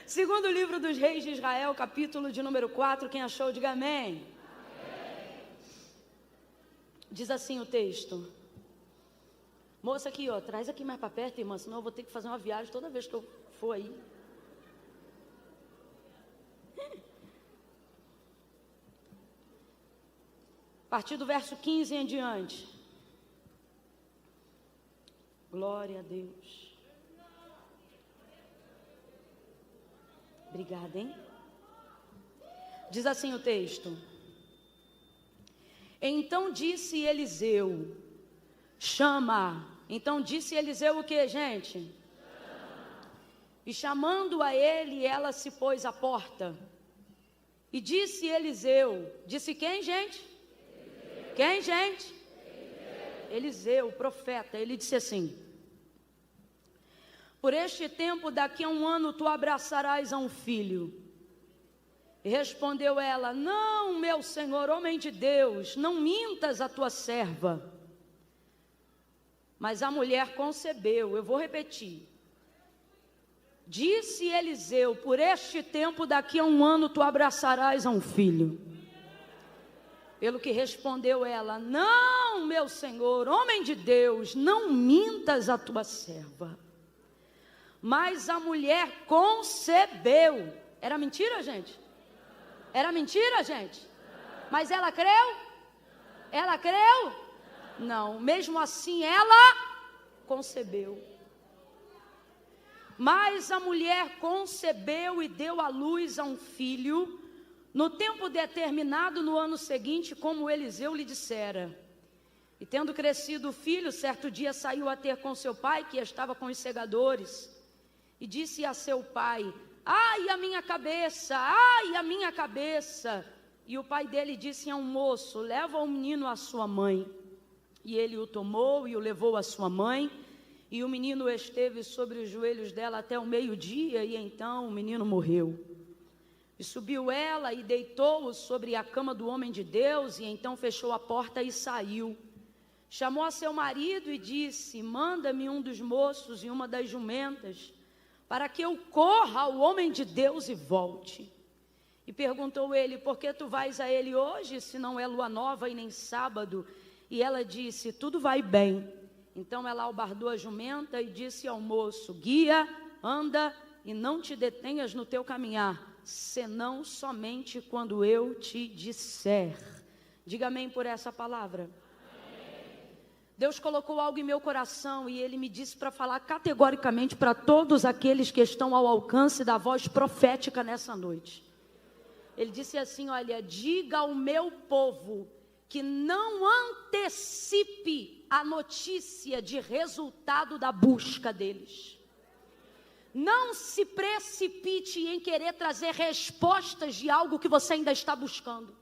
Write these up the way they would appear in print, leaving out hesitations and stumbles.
Segundo livro dos Reis de Israel, capítulo de número 4, quem achou, diga amém. Diz assim o texto. Moça aqui, ó, traz aqui mais para perto, irmã, senão eu vou ter que fazer uma viagem toda vez que eu for aí. A partir do verso 15 em diante. Glória a Deus. Obrigada, hein? Diz assim o texto. Então disse Eliseu, chama. Então disse Eliseu o que, gente? Chama. E chamando a ele, ela se pôs à porta. E disse Eliseu, disse quem, gente? Eliseu. Quem, gente? Eliseu, profeta. Ele disse assim: por este tempo, daqui a 1 ano, tu abraçarás a um filho. E respondeu ela: não, meu senhor, homem de Deus, não mintas a tua serva. Mas a mulher concebeu, eu vou repetir. Disse Eliseu: por este tempo, daqui a 1 ano, tu abraçarás a um filho. Pelo que respondeu ela: não, meu senhor, homem de Deus, não mintas a tua serva. Mas a mulher concebeu. Era mentira, gente? Era mentira, gente? Mas ela creu? Ela creu? Não. Mesmo assim, ela concebeu. Mas a mulher concebeu e deu à luz a um filho, no tempo determinado no ano seguinte, como Eliseu lhe dissera. E tendo crescido o filho, certo dia saiu a ter com seu pai, que estava com os segadores. E disse a seu pai: ai, a minha cabeça, ai, a minha cabeça. E o pai dele disse a um moço: leva o menino à sua mãe. E ele o tomou e o levou à sua mãe. E o menino esteve sobre os joelhos dela até o meio-dia, e então o menino morreu. E subiu ela e deitou-o sobre a cama do homem de Deus, e então fechou a porta e saiu. Chamou a seu marido e disse: manda-me um dos moços e uma das jumentas, para que eu corra ao homem de Deus e volte. E perguntou ele: por que tu vais a ele hoje, se não é lua nova e nem sábado? E ela disse: tudo vai bem. Então ela albardou a jumenta e disse ao moço: guia, anda e não te detenhas no teu caminhar, senão somente quando eu te disser. Diga amém por essa palavra. Deus colocou algo em meu coração e Ele me disse para falar categoricamente para todos aqueles que estão ao alcance da voz profética nessa noite. Ele disse assim: olha, diga ao meu povo que não antecipe a notícia de resultado da busca deles. Não se precipite em querer trazer respostas de algo que você ainda está buscando.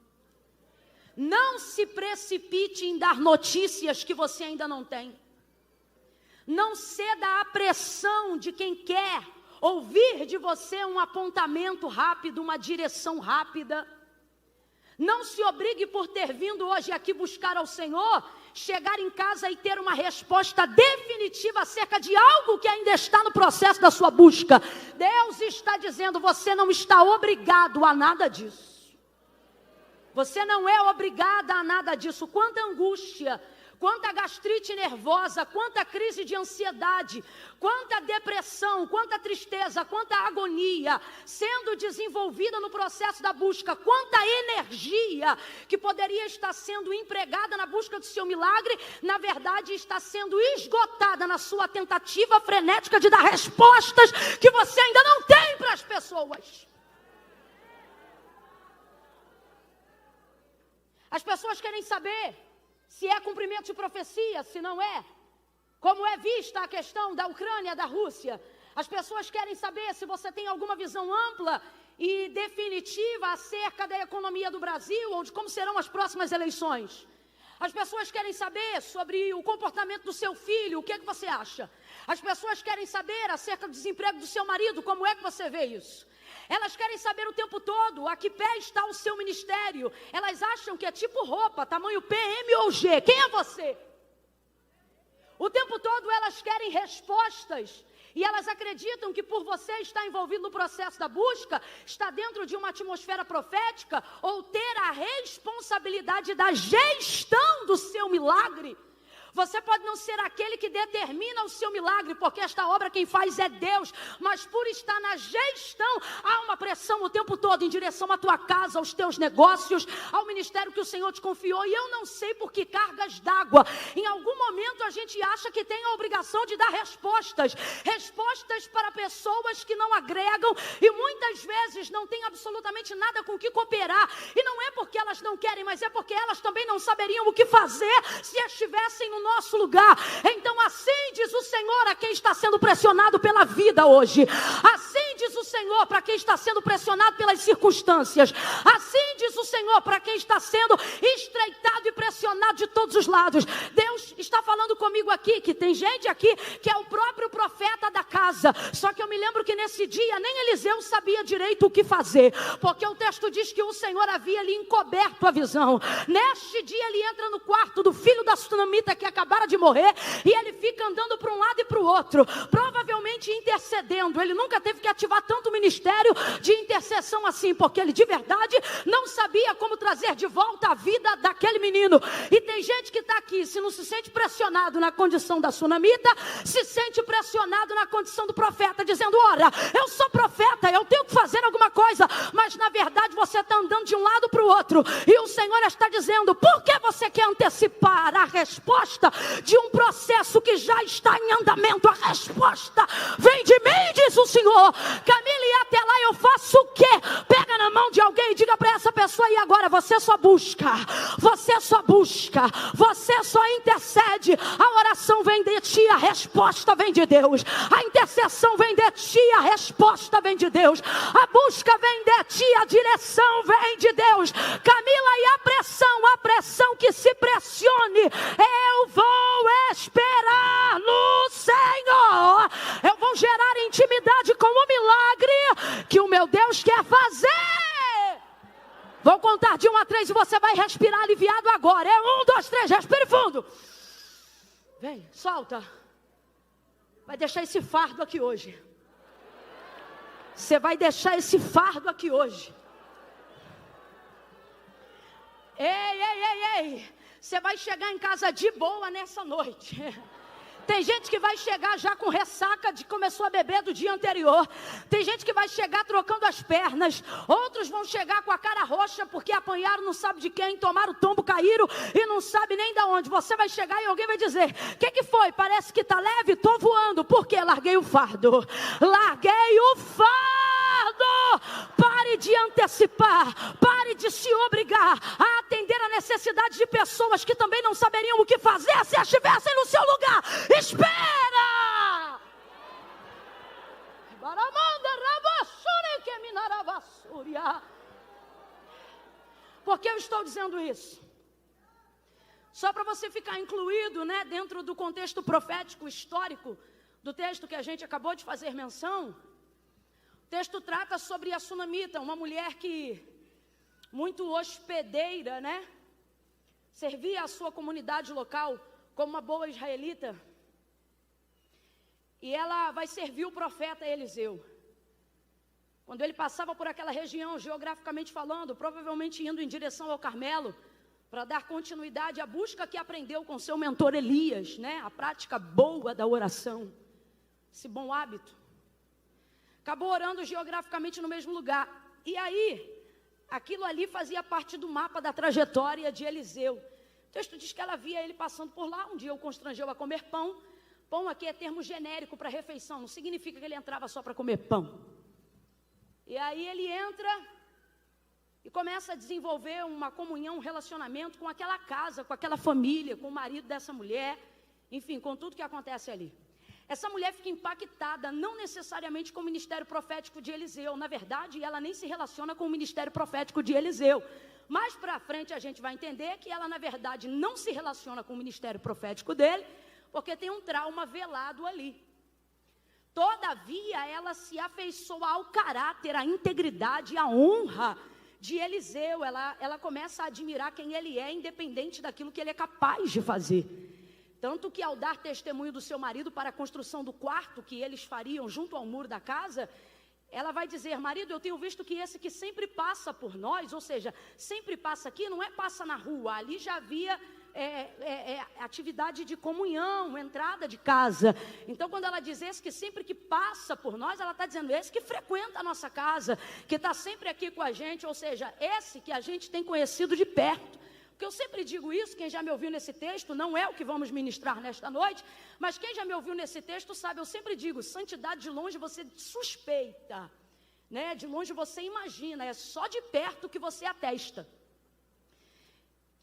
Não se precipite em dar notícias que você ainda não tem. Não ceda à pressão de quem quer ouvir de você um apontamento rápido, uma direção rápida. Não se obrigue por ter vindo hoje aqui buscar ao Senhor, chegar em casa e ter uma resposta definitiva acerca de algo que ainda está no processo da sua busca. Deus está dizendo: você não está obrigado a nada disso. Você não é obrigada a nada disso. Quanta angústia, quanta gastrite nervosa, quanta crise de ansiedade, quanta depressão, quanta tristeza, quanta agonia sendo desenvolvida no processo da busca, quanta energia que poderia estar sendo empregada na busca do seu milagre, na verdade está sendo esgotada na sua tentativa frenética de dar respostas que você ainda não tem para as pessoas. As pessoas querem saber se é cumprimento de profecia, se não é. Como é vista a questão da Ucrânia, da Rússia. As pessoas querem saber se você tem alguma visão ampla e definitiva acerca da economia do Brasil ou de como serão as próximas eleições. As pessoas querem saber sobre o comportamento do seu filho, o que é que você acha? As pessoas querem saber acerca do desemprego do seu marido, como é que você vê isso? Elas querem saber o tempo todo a que pé está o seu ministério. Elas acham que é tipo roupa, tamanho P, M ou G. Quem é você? O tempo todo elas querem respostas E elas acreditam que por você estar envolvido no processo da busca, estar dentro de uma atmosfera profética, ou ter a responsabilidade da gestão do seu milagre, você pode não ser aquele que determina o seu milagre, porque esta obra quem faz é Deus, mas por estar na gestão, há uma pressão o tempo todo em direção à tua casa, aos teus negócios, ao ministério que o Senhor te confiou. E eu não sei por que cargas d'água, em algum momento a gente acha que tem a obrigação de dar respostas para pessoas que não agregam, e muitas vezes não tem absolutamente nada com o que cooperar, e não é porque elas não querem, mas é porque elas também não saberiam o que fazer se estivessem no nosso lugar. Então assim diz o Senhor a quem está sendo pressionado pela vida hoje, assim diz o Senhor para quem está sendo pressionado pelas circunstâncias, assim diz o Senhor para quem está sendo estreitado e pressionado de todos os lados. Deus está falando comigo aqui, que tem gente aqui que é o próprio profeta da casa, só que eu me lembro que nesse dia nem Eliseu sabia direito o que fazer, porque o texto diz que o Senhor havia lhe encoberto a visão. Neste dia ele entra no quarto do filho da sunamita que acabara de morrer, e ele fica andando para um lado e para o outro, provavelmente intercedendo. Ele nunca teve que ativar tanto ministério de intercessão assim, porque ele de verdade não sabia como trazer de volta a vida daquele menino. E tem gente que está aqui, se não se sente pressionado na condição da sunamita, se sente pressionado na condição do profeta, dizendo: ora, eu sou profeta, eu tenho que fazer alguma coisa, mas na verdade você está andando de um lado para o outro, e o Senhor está dizendo: por que você quer antecipar a resposta de um processo que já está em andamento? A resposta vem de mim, diz o Senhor. Camila, e até lá eu faço o quê? Pega na mão de alguém e diga para essa pessoa: e agora você só busca, você só busca, você só intercede. A oração vem de ti, a resposta vem de Deus. A intercessão vem de ti, a resposta vem de Deus. A busca vem de ti, a direção vem de Deus. Camila, e a pressão que se pressione, eu vou esperar no Senhor. Eu vou gerar intimidade com o milagre que o meu Deus quer fazer. Vou contar de 1 a 3 e você vai respirar aliviado agora. É 1, 2, 3, respire fundo. Vem, solta. Vai deixar esse fardo aqui hoje. Você vai deixar esse fardo aqui hoje. Ei. Você vai chegar em casa de boa nessa noite. Tem gente que vai chegar já com ressaca de que começou a beber do dia anterior. Tem gente que vai chegar trocando as pernas. Outros vão chegar com a cara roxa porque apanharam não sabe de quem, tomaram tombo, caíram e não sabe nem de onde. Você vai chegar e alguém vai dizer: o que foi? Parece que está leve? Estou voando. Por quê? Larguei o fardo. Larguei o fardo. Pare de antecipar. Pare de se obrigar a atender a necessidade de pessoas que também não saberiam o que fazer se estivessem no seu lugar. Espera! Por que eu estou dizendo isso? Só para você ficar incluído, né, dentro do contexto profético histórico do texto que a gente acabou de fazer menção. O texto trata sobre a sunamita, uma mulher que muito hospedeira, né, servia a sua comunidade local como uma boa israelita. E ela vai servir o profeta Eliseu. Quando ele passava por aquela região, geograficamente falando, provavelmente indo em direção ao Carmelo, para dar continuidade à busca que aprendeu com seu mentor Elias, né? A prática boa da oração, esse bom hábito. Acabou orando geograficamente no mesmo lugar. E aí, aquilo ali fazia parte do mapa da trajetória de Eliseu. O texto diz que ela via ele passando por lá. Um dia o constrangeu a comer pão. Pão aqui é termo genérico para refeição, não significa que ele entrava só para comer pão. E aí ele entra e começa a desenvolver uma comunhão, um relacionamento com aquela casa, com aquela família, com o marido dessa mulher, enfim, com tudo que acontece ali. Essa mulher fica impactada, não necessariamente com o ministério profético de Eliseu. Na verdade, ela nem se relaciona com o ministério profético de Eliseu. Mais para frente a gente vai entender que ela, na verdade, não se relaciona com o ministério profético dele, porque tem um trauma velado ali. Todavia, ela se afeiçoa ao caráter, à integridade, à honra de Eliseu. Ela começa a admirar quem ele é, independente daquilo que ele é capaz de fazer. Tanto que ao dar testemunho do seu marido para a construção do quarto que eles fariam junto ao muro da casa, ela vai dizer: marido, eu tenho visto que esse que sempre passa por nós, ou seja, sempre passa aqui, não é passa na rua, ali já havia atividade de comunhão, entrada de casa. Então quando ela diz esse que sempre que passa por nós, ela está dizendo esse que frequenta a nossa casa, que está sempre aqui com a gente, ou seja, esse que a gente tem conhecido de perto. Porque eu sempre digo isso, quem já me ouviu nesse texto, não é o que vamos ministrar nesta noite, mas quem já me ouviu nesse texto sabe, eu sempre digo, santidade de longe você suspeita, né? De longe você imagina, é só de perto que você atesta.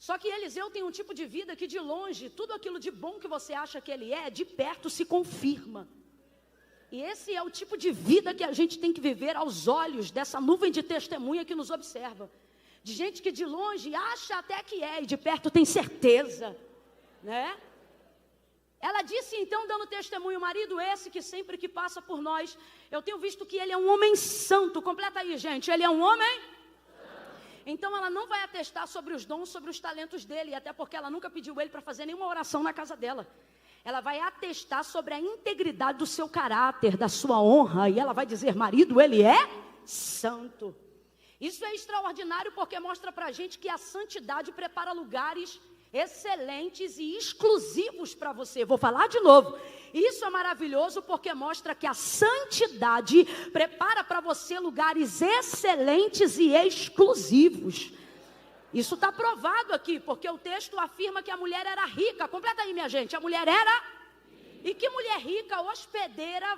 Só que Eliseu tem um tipo de vida que de longe, tudo aquilo de bom que você acha que ele é, de perto se confirma. E esse é o tipo de vida que a gente tem que viver aos olhos dessa nuvem de testemunha que nos observa. De gente que de longe acha até que é, e de perto tem certeza, né? Ela disse então, dando testemunho, marido esse que sempre que passa por nós, eu tenho visto que ele é um homem santo. Completa aí, gente, ele é um homem santo. Então ela não vai atestar sobre os dons, sobre os talentos dele, até porque ela nunca pediu ele para fazer nenhuma oração na casa dela. Ela vai atestar sobre a integridade do seu caráter, da sua honra, e ela vai dizer, marido, ele é santo. Isso é extraordinário porque mostra para a gente que a santidade prepara lugares excelentes e exclusivos para você. Vou falar de novo. Isso é maravilhoso porque mostra que a santidade prepara para você lugares excelentes e exclusivos. Isso está provado aqui, porque o texto afirma que a mulher era rica. Completa aí, minha gente. A mulher era... E que mulher rica, hospedeira,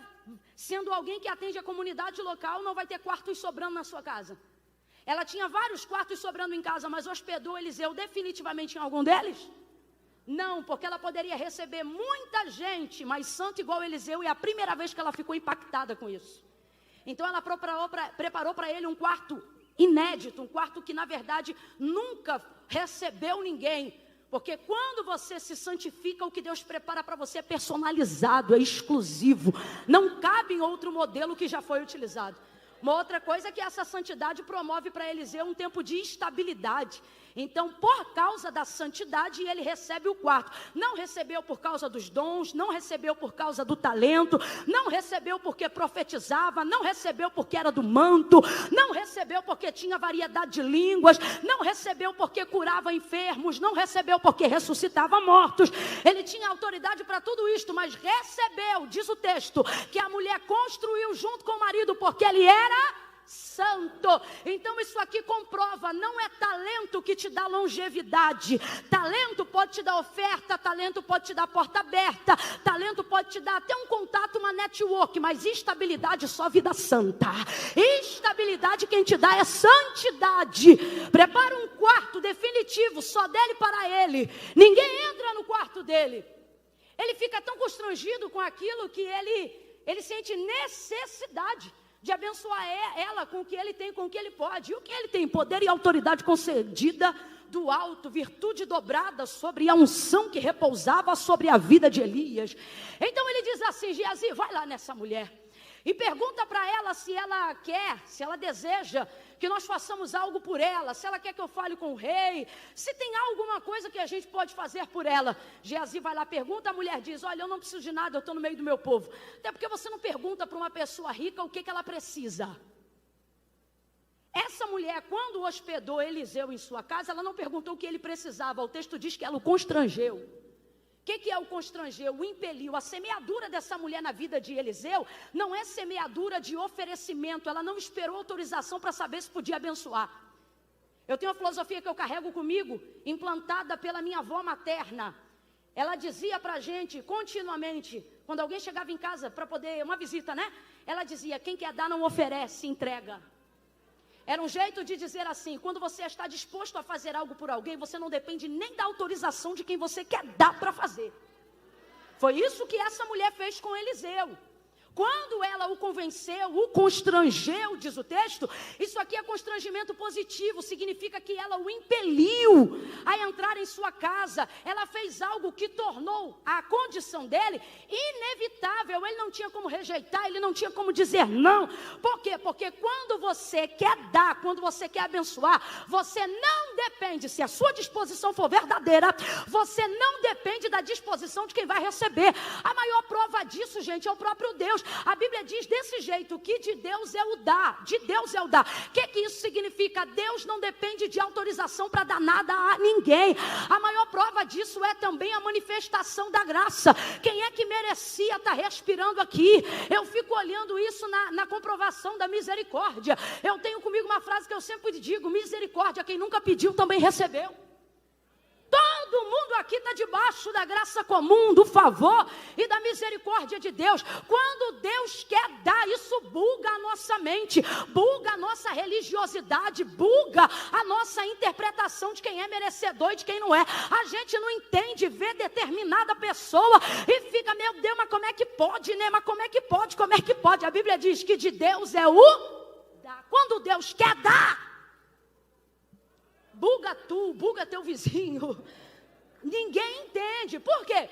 sendo alguém que atende a comunidade local, não vai ter quartos sobrando na sua casa? Ela tinha vários quartos sobrando em casa, mas hospedou Eliseu definitivamente em algum deles? Não, porque ela poderia receber muita gente, mas santo igual Eliseu, e é a primeira vez que ela ficou impactada com isso. Então ela preparou para ele um quarto inédito, um quarto que na verdade nunca recebeu ninguém. Porque quando você se santifica, o que Deus prepara para você é personalizado, é exclusivo. Não cabe em outro modelo que já foi utilizado. Uma outra coisa é que essa santidade promove para Eliseu um tempo de estabilidade. Então, por causa da santidade, ele recebe o quarto. Não recebeu por causa dos dons, não recebeu por causa do talento, não recebeu porque profetizava, não recebeu porque era do manto, não recebeu porque tinha variedade de línguas, não recebeu porque curava enfermos, não recebeu porque ressuscitava mortos. Ele tinha autoridade para tudo isto, mas recebeu, diz o texto, que a mulher construiu junto com o marido porque ele era santo. Então isso aqui comprova, não é talento que te dá longevidade. Talento pode te dar oferta, talento pode te dar porta aberta, talento pode te dar até um contato, uma network, mas estabilidade só vida santa. Estabilidade quem te dá é santidade. Prepara um quarto definitivo só dele para ele. Ninguém entra no quarto dele. Ele fica tão constrangido com aquilo que ele sente necessidade de abençoar ela com o que ele tem, com o que ele pode. E o que ele tem? Poder e autoridade concedida do alto, virtude dobrada sobre a unção que repousava sobre a vida de Elias. Então ele diz assim, Geazi, vai lá nessa mulher e pergunta para ela se ela quer, se ela deseja que nós façamos algo por ela, se ela quer que eu fale com o rei, se tem alguma coisa que a gente pode fazer por ela. Geazi vai lá, pergunta, a mulher diz, olha, eu não preciso de nada, eu estou no meio do meu povo. Até porque você não pergunta para uma pessoa rica o que ela precisa. Essa mulher, quando hospedou Eliseu em sua casa, ela não perguntou o que ele precisava, o texto diz que ela o constrangeu. O que é o constrangeu? O impeliu. A semeadura dessa mulher na vida de Eliseu não é semeadura de oferecimento. Ela não esperou autorização para saber se podia abençoar. Eu tenho uma filosofia que eu carrego comigo, implantada pela minha avó materna. Ela dizia para a gente continuamente, quando alguém chegava em casa para poder, uma visita, né? Ela dizia, quem quer dar não oferece, entrega. Era um jeito de dizer assim, quando você está disposto a fazer algo por alguém, você não depende nem da autorização de quem você quer dar para fazer. Foi isso que essa mulher fez com Eliseu. Quando ela o convenceu, o constrangeu, diz o texto, isso aqui é constrangimento positivo, significa que ela o impeliu a entrar em sua casa. Ela fez algo que tornou a condição dele inevitável. Ele não tinha como rejeitar, ele não tinha como dizer não. Por quê? Porque quando você quer dar, quando você quer abençoar, você não depende, se a sua disposição for verdadeira, você não depende da disposição de quem vai receber. A maior prova disso, gente, é o próprio Deus. A Bíblia diz desse jeito, que de Deus é o dar, de Deus é o dar. O que isso significa? Deus não depende de autorização para dar nada a ninguém. A maior prova disso é também a manifestação da graça. Quem é que merecia estar respirando aqui? Eu fico olhando isso na comprovação da misericórdia. Eu tenho comigo uma frase que eu sempre digo: misericórdia, quem nunca pediu também recebeu. Todo mundo aqui está debaixo da graça comum, do favor e da misericórdia de Deus. Quando Deus quer dar, isso buga a nossa mente, buga a nossa religiosidade, buga a nossa interpretação de quem é merecedor e de quem não é. A gente não entende, vê determinada pessoa e fica, meu Deus, mas como é que pode, né? Mas como é que pode, como é que pode? A Bíblia diz que de Deus é o dar. Quando Deus quer dar, buga tu, buga teu vizinho. Ninguém entende. Por quê?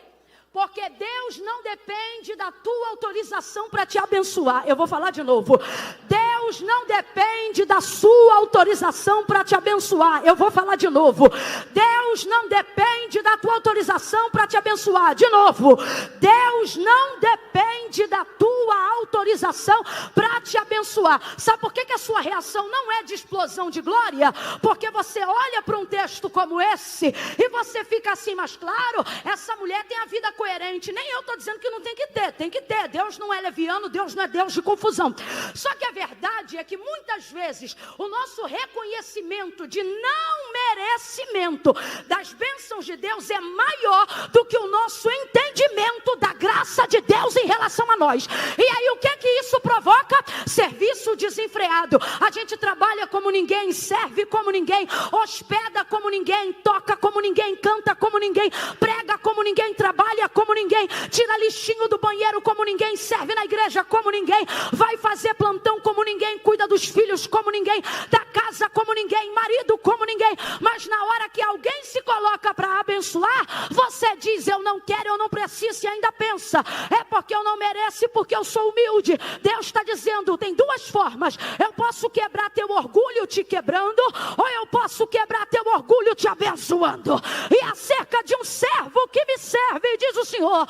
Porque Deus não depende da tua autorização para te abençoar. Eu vou falar de novo. Deus não depende da sua autorização para te abençoar. Eu vou falar de novo. Deus não depende da tua autorização para te abençoar. De novo. Deus não depende da tua autorização para te abençoar. Sabe por que a sua reação não é de explosão de glória? Porque você olha para um texto como esse e você fica assim, mas claro, essa mulher tem a vida coerente. Nem eu estou dizendo que não tem que ter, tem que ter. Deus não é leviano, Deus não é Deus de confusão. Só que a verdade é que muitas vezes o nosso reconhecimento de não merecimento das bênçãos de Deus é maior do que o nosso entendimento da graça de Deus em relação a nós. E aí o que isso provoca? Serviço desenfreado. A gente trabalha como ninguém, serve como ninguém, hospeda como ninguém, toca como ninguém, canta como ninguém, prega como ninguém, trabalha como ninguém, tira lixinho do banheiro como ninguém, serve na igreja como ninguém, vai fazer plantão como ninguém, cuida dos filhos como ninguém, da casa como ninguém, marido como ninguém. Mas na hora que alguém se coloca para abençoar, você diz, eu não quero, eu não preciso, e ainda pensa, é porque eu não mereço, porque eu sou humilde. Deus está dizendo, tem duas formas: eu posso quebrar teu orgulho te quebrando, ou eu posso quebrar teu orgulho te abençoando. E acerca de um servo que me serve, diz o Senhor,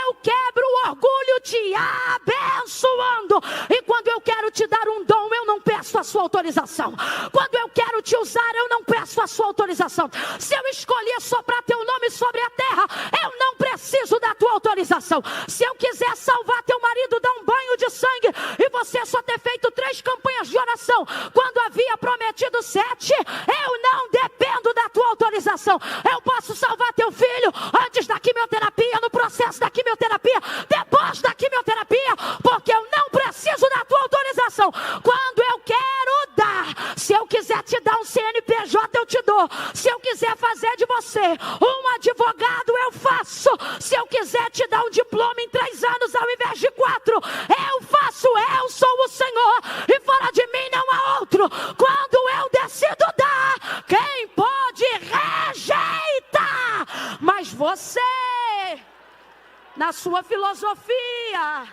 eu quebro o orgulho te abençoando. E quando eu quero te dar um dom, eu não peço a sua autorização. Quando eu quero te usar, eu não peço a sua autorização. Se eu escolher soprar teu nome sobre a terra, eu não preciso da tua autorização. Se eu quiser salvar teu marido, dar um banho de sangue, e você só ter feito 3 campanhas de oração, quando havia prometido 7, eu não dependo da tua autorização. Eu posso salvar teu filho antes da quimioterapia, no processo da quimioterapia, depois da quimioterapia, porque eu não preciso da tua autorização. Quando eu quero dar, se eu quiser te dar um CNPJ, eu te dou. Se eu quiser fazer de você um advogado, eu faço. Se eu quiser te dar um diploma em 3 anos ao invés de 4, eu faço. Eu sou o Senhor e fora de mim não há outro. Quando eu decido dar, quem pode rejeitar? Mas você, na sua filosofia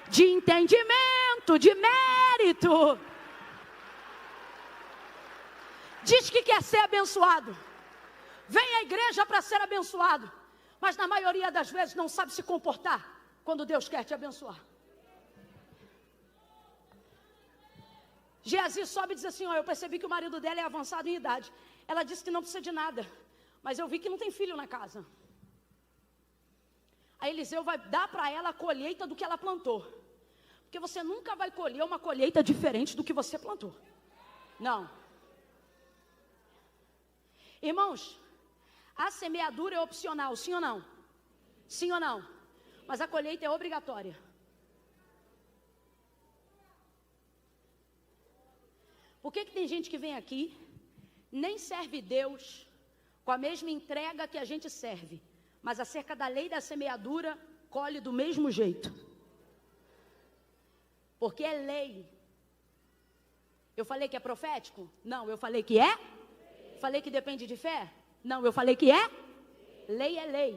de entendimento, de mérito, diz que quer ser abençoado, vem à igreja para ser abençoado, mas na maioria das vezes não sabe se comportar quando Deus quer te abençoar. Geazi sobe e diz assim, eu percebi que o marido dela é avançado em idade. Ela disse que não precisa de nada, mas eu vi que não tem filho na casa. Aí Eliseu vai dar para ela a colheita do que ela plantou. Porque você nunca vai colher uma colheita diferente do que você plantou. Não. Irmãos, a semeadura é opcional, sim ou não? Sim ou não? Mas a colheita é obrigatória. Por que tem gente que vem aqui, nem serve Deus com a mesma entrega que a gente serve, mas acerca da lei da semeadura, colhe do mesmo jeito? porque é lei. Eu falei que é profético? Não, eu falei que é. Falei que depende de fé? Não, eu falei que é. Lei é lei.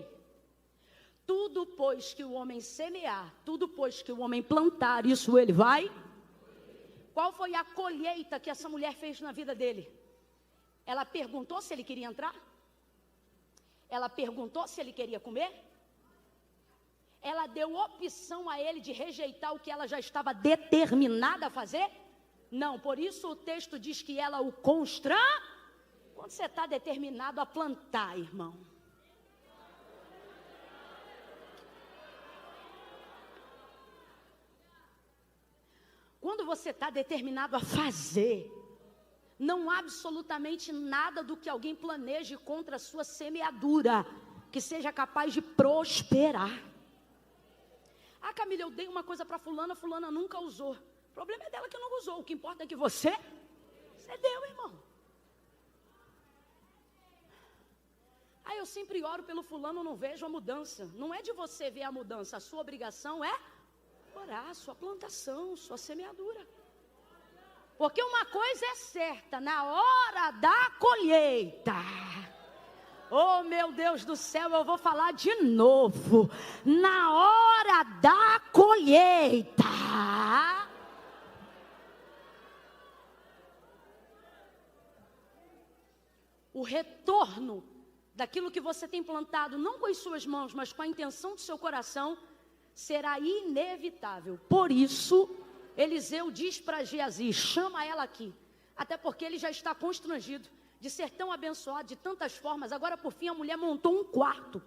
Tudo pois que o homem semear, tudo pois que o homem plantar, isso ele vai. Qual foi a colheita que essa mulher fez na vida dele? Ela perguntou se ele queria entrar? Ela perguntou se ele queria comer? Ela deu opção a ele de rejeitar o que ela já estava determinada a fazer? Não, por isso o texto diz que ela o constrange. Quando você está determinado a plantar, irmão. Quando você está determinado a fazer, não há absolutamente nada do que alguém planeje contra a sua semeadura que seja capaz de prosperar. Ah, Camila, eu dei uma coisa para fulana, fulana nunca usou. O problema é dela que não usou. O que importa é que você deu, irmão. Ah, eu sempre oro pelo fulano, não vejo a mudança. Não é de você ver a mudança, a sua obrigação é orar, sua plantação, sua semeadura. Porque uma coisa é certa, na hora da colheita, oh meu Deus do céu, eu vou falar de novo, na hora da colheita, o retorno daquilo que você tem plantado, não com as suas mãos, mas com a intenção do seu coração, será inevitável. Por isso, Eliseu diz para Geazi, chama ela aqui. Até porque ele já está constrangido de ser tão abençoado de tantas formas. Agora, por fim, a mulher montou um quarto.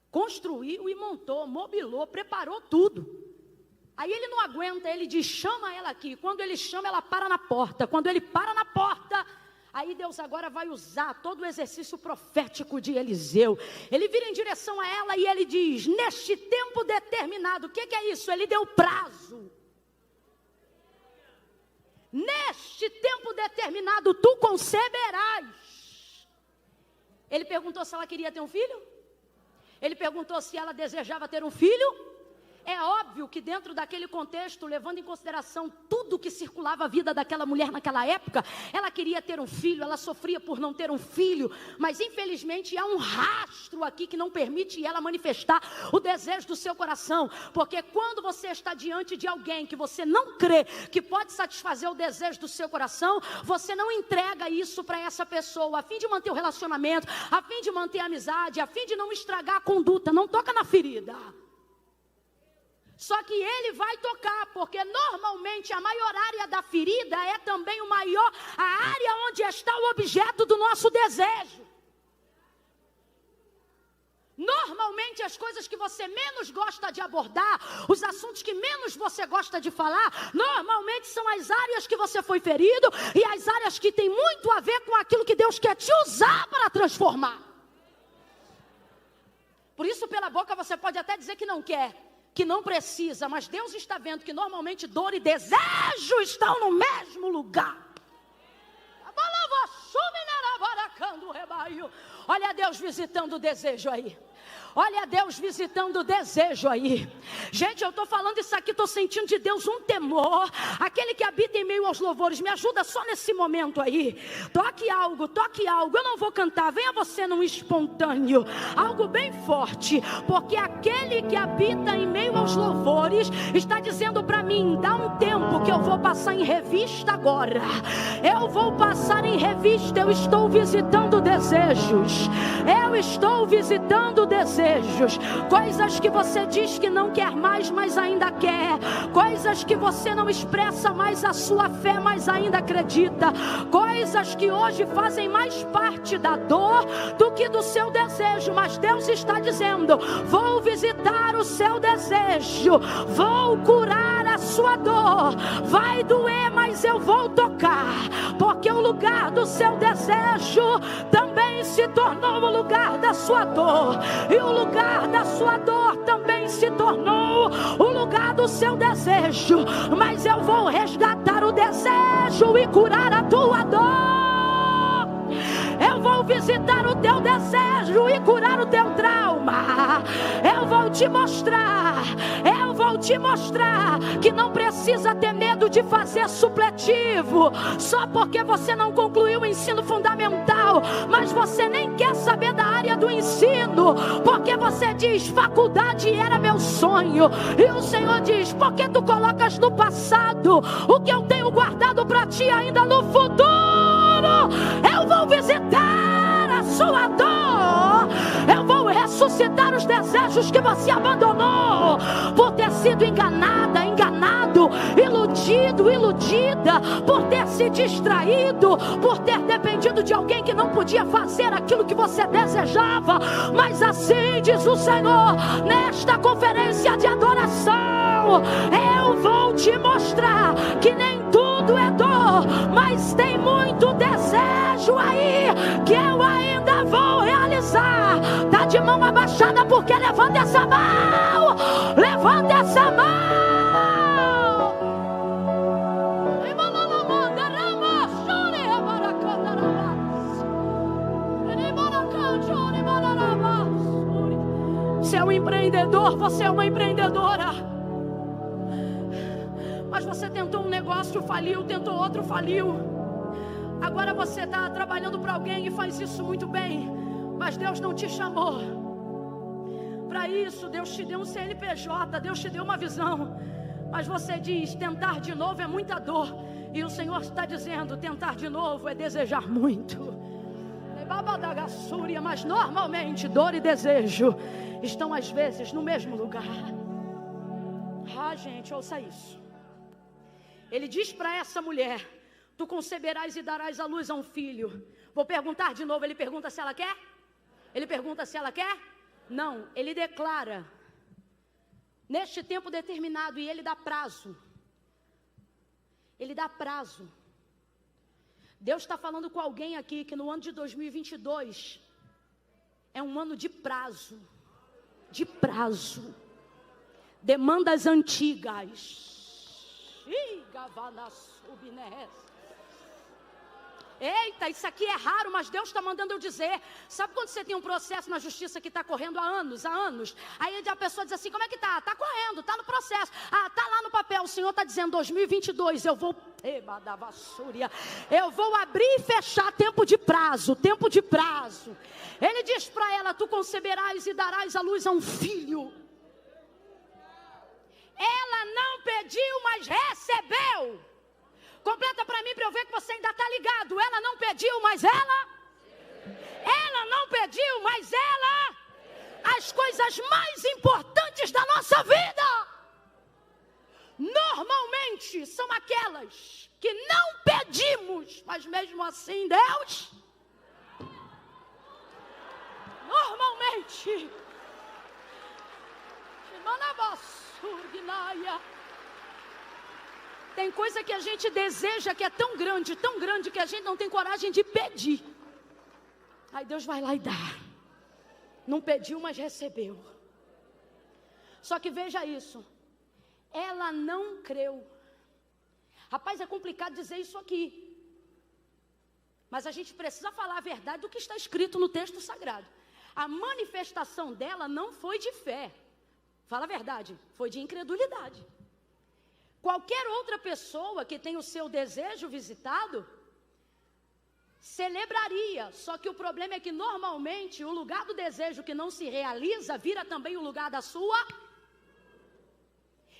Construiu e montou, mobilou, preparou tudo. Aí ele não aguenta, ele diz, chama ela aqui. Quando ele chama, ela para na porta. Quando ele para na porta, aí Deus agora vai usar todo o exercício profético de Eliseu. Ele vira em direção a ela e ele diz, neste tempo determinado, o que é isso? Ele deu prazo. Neste tempo determinado, tu conceberás. Ele perguntou se ela queria ter um filho? Ele perguntou se ela desejava ter um filho? É óbvio que dentro daquele contexto, levando em consideração tudo que circulava a vida daquela mulher naquela época, ela queria ter um filho, ela sofria por não ter um filho, mas infelizmente há um rastro aqui que não permite ela manifestar o desejo do seu coração, porque quando você está diante de alguém que você não crê que pode satisfazer o desejo do seu coração, você não entrega isso para essa pessoa, a fim de manter o relacionamento, a fim de manter a amizade, a fim de não estragar a conduta, não toca na ferida. Só que ele vai tocar, porque normalmente a maior área da ferida é também a área onde está o objeto do nosso desejo. Normalmente as coisas que você menos gosta de abordar, os assuntos que menos você gosta de falar, normalmente são as áreas que você foi ferido e as áreas que tem muito a ver com aquilo que Deus quer te usar para transformar. Por isso, pela boca você pode até dizer que não quer, que não precisa, mas Deus está vendo que normalmente dor e desejo estão no mesmo lugar. Olha Deus visitando o desejo aí. Olha Deus visitando o desejo aí. Gente, eu estou falando isso aqui, estou sentindo de Deus um temor. Aquele que habita em meio aos louvores, me ajuda só nesse momento aí. Toque algo, eu não vou cantar. Venha você num espontâneo, algo bem forte. Porque aquele que habita em meio aos louvores está dizendo para mim, dá um tempo que eu vou passar em revista agora. Eu vou passar em revista, eu estou visitando desejos. Eu estou visitando desejos. Coisas que você diz que não quer mais, mas ainda quer. Coisas que você não expressa mais a sua fé, mas ainda acredita. Coisas que hoje fazem mais parte da dor do que do seu desejo. Mas Deus está dizendo, vou visitar o seu desejo, vou curar a sua dor. Vai doer, mas eu vou tocar, porque o lugar do seu desejo também se tornou o lugar da sua dor. E o lugar da sua dor também se tornou o lugar do seu desejo. Mas eu vou resgatar o desejo e curar a tua dor. Eu vou visitar o teu desejo e curar o teu trauma. Eu vou te mostrar, eu vou vou te mostrar que não precisa ter medo de fazer supletivo, só porque você não concluiu o ensino fundamental, mas você nem quer saber da área do ensino, porque você diz, faculdade era meu sonho, e o Senhor diz, por que tu colocas no passado o que eu tenho guardado para ti ainda no futuro? Eu vou visitar a sua dor, eu vou ressuscitar os desejos que você abandonou, por ter sido enganada, enganado, iludido, iludida, por ter se distraído, por ter dependido de alguém que não podia fazer aquilo que você desejava. Mas assim diz o Senhor, nesta conferência de adoração, eu vou te mostrar que nem tudo é dor, mas tem muito desejo aí, que eu ainda vou realizar. Tá de mão abaixada, porque levanta essa mão, levanta essa mão. Você é um empreendedor, você é uma empreendedora, mas você tentou um negócio, faliu, tentou outro, faliu. Agora você está trabalhando para alguém e faz isso muito bem, mas Deus não te chamou para isso. Deus te deu um CNPJ, Deus te deu uma visão, mas você diz, tentar de novo é muita dor, e o Senhor está dizendo, tentar de novo é desejar muito. Mas normalmente dor e desejo estão às vezes no mesmo lugar. Gente, ouça isso. Ele diz para essa mulher, tu conceberás e darás à luz a um filho. Vou perguntar de novo, ele pergunta se ela quer? Ele pergunta se ela quer? Não, ele declara, neste tempo determinado, e ele dá prazo. Ele dá prazo. Deus está falando com alguém aqui que no ano de 2022 é um ano de prazo. De prazo. Demandas antigas. Eita, isso aqui é raro, mas Deus está mandando eu dizer. Sabe quando você tem um processo na justiça que está correndo há anos? Aí a pessoa diz assim, como é que está? Está correndo, está no processo. Está lá no papel, o Senhor está dizendo, 2022, eu vou abrir e fechar tempo de prazo, tempo de prazo. Ele diz para ela, tu conceberás e darás à luz a um filho. Ela não pediu, mas recebeu. Completa para mim, para eu ver que você ainda está ligado. Ela não pediu, mas ela não pediu, mas ela, as coisas mais importantes da nossa vida, normalmente são aquelas que não pedimos, mas mesmo assim Deus, normalmente, tem coisa que a gente deseja que é tão grande que a gente não tem coragem de pedir. Aí Deus vai lá e dá. Não pediu, mas recebeu. Só que veja isso. Ela não creu. Rapaz, é complicado dizer isso aqui. Mas a gente precisa falar a verdade do que está escrito no texto sagrado. A manifestação dela não foi de fé. Fala a verdade, foi de incredulidade. Qualquer outra pessoa que tenha o seu desejo visitado, celebraria. Só que o problema é que normalmente o lugar do desejo que não se realiza, vira também o lugar da sua.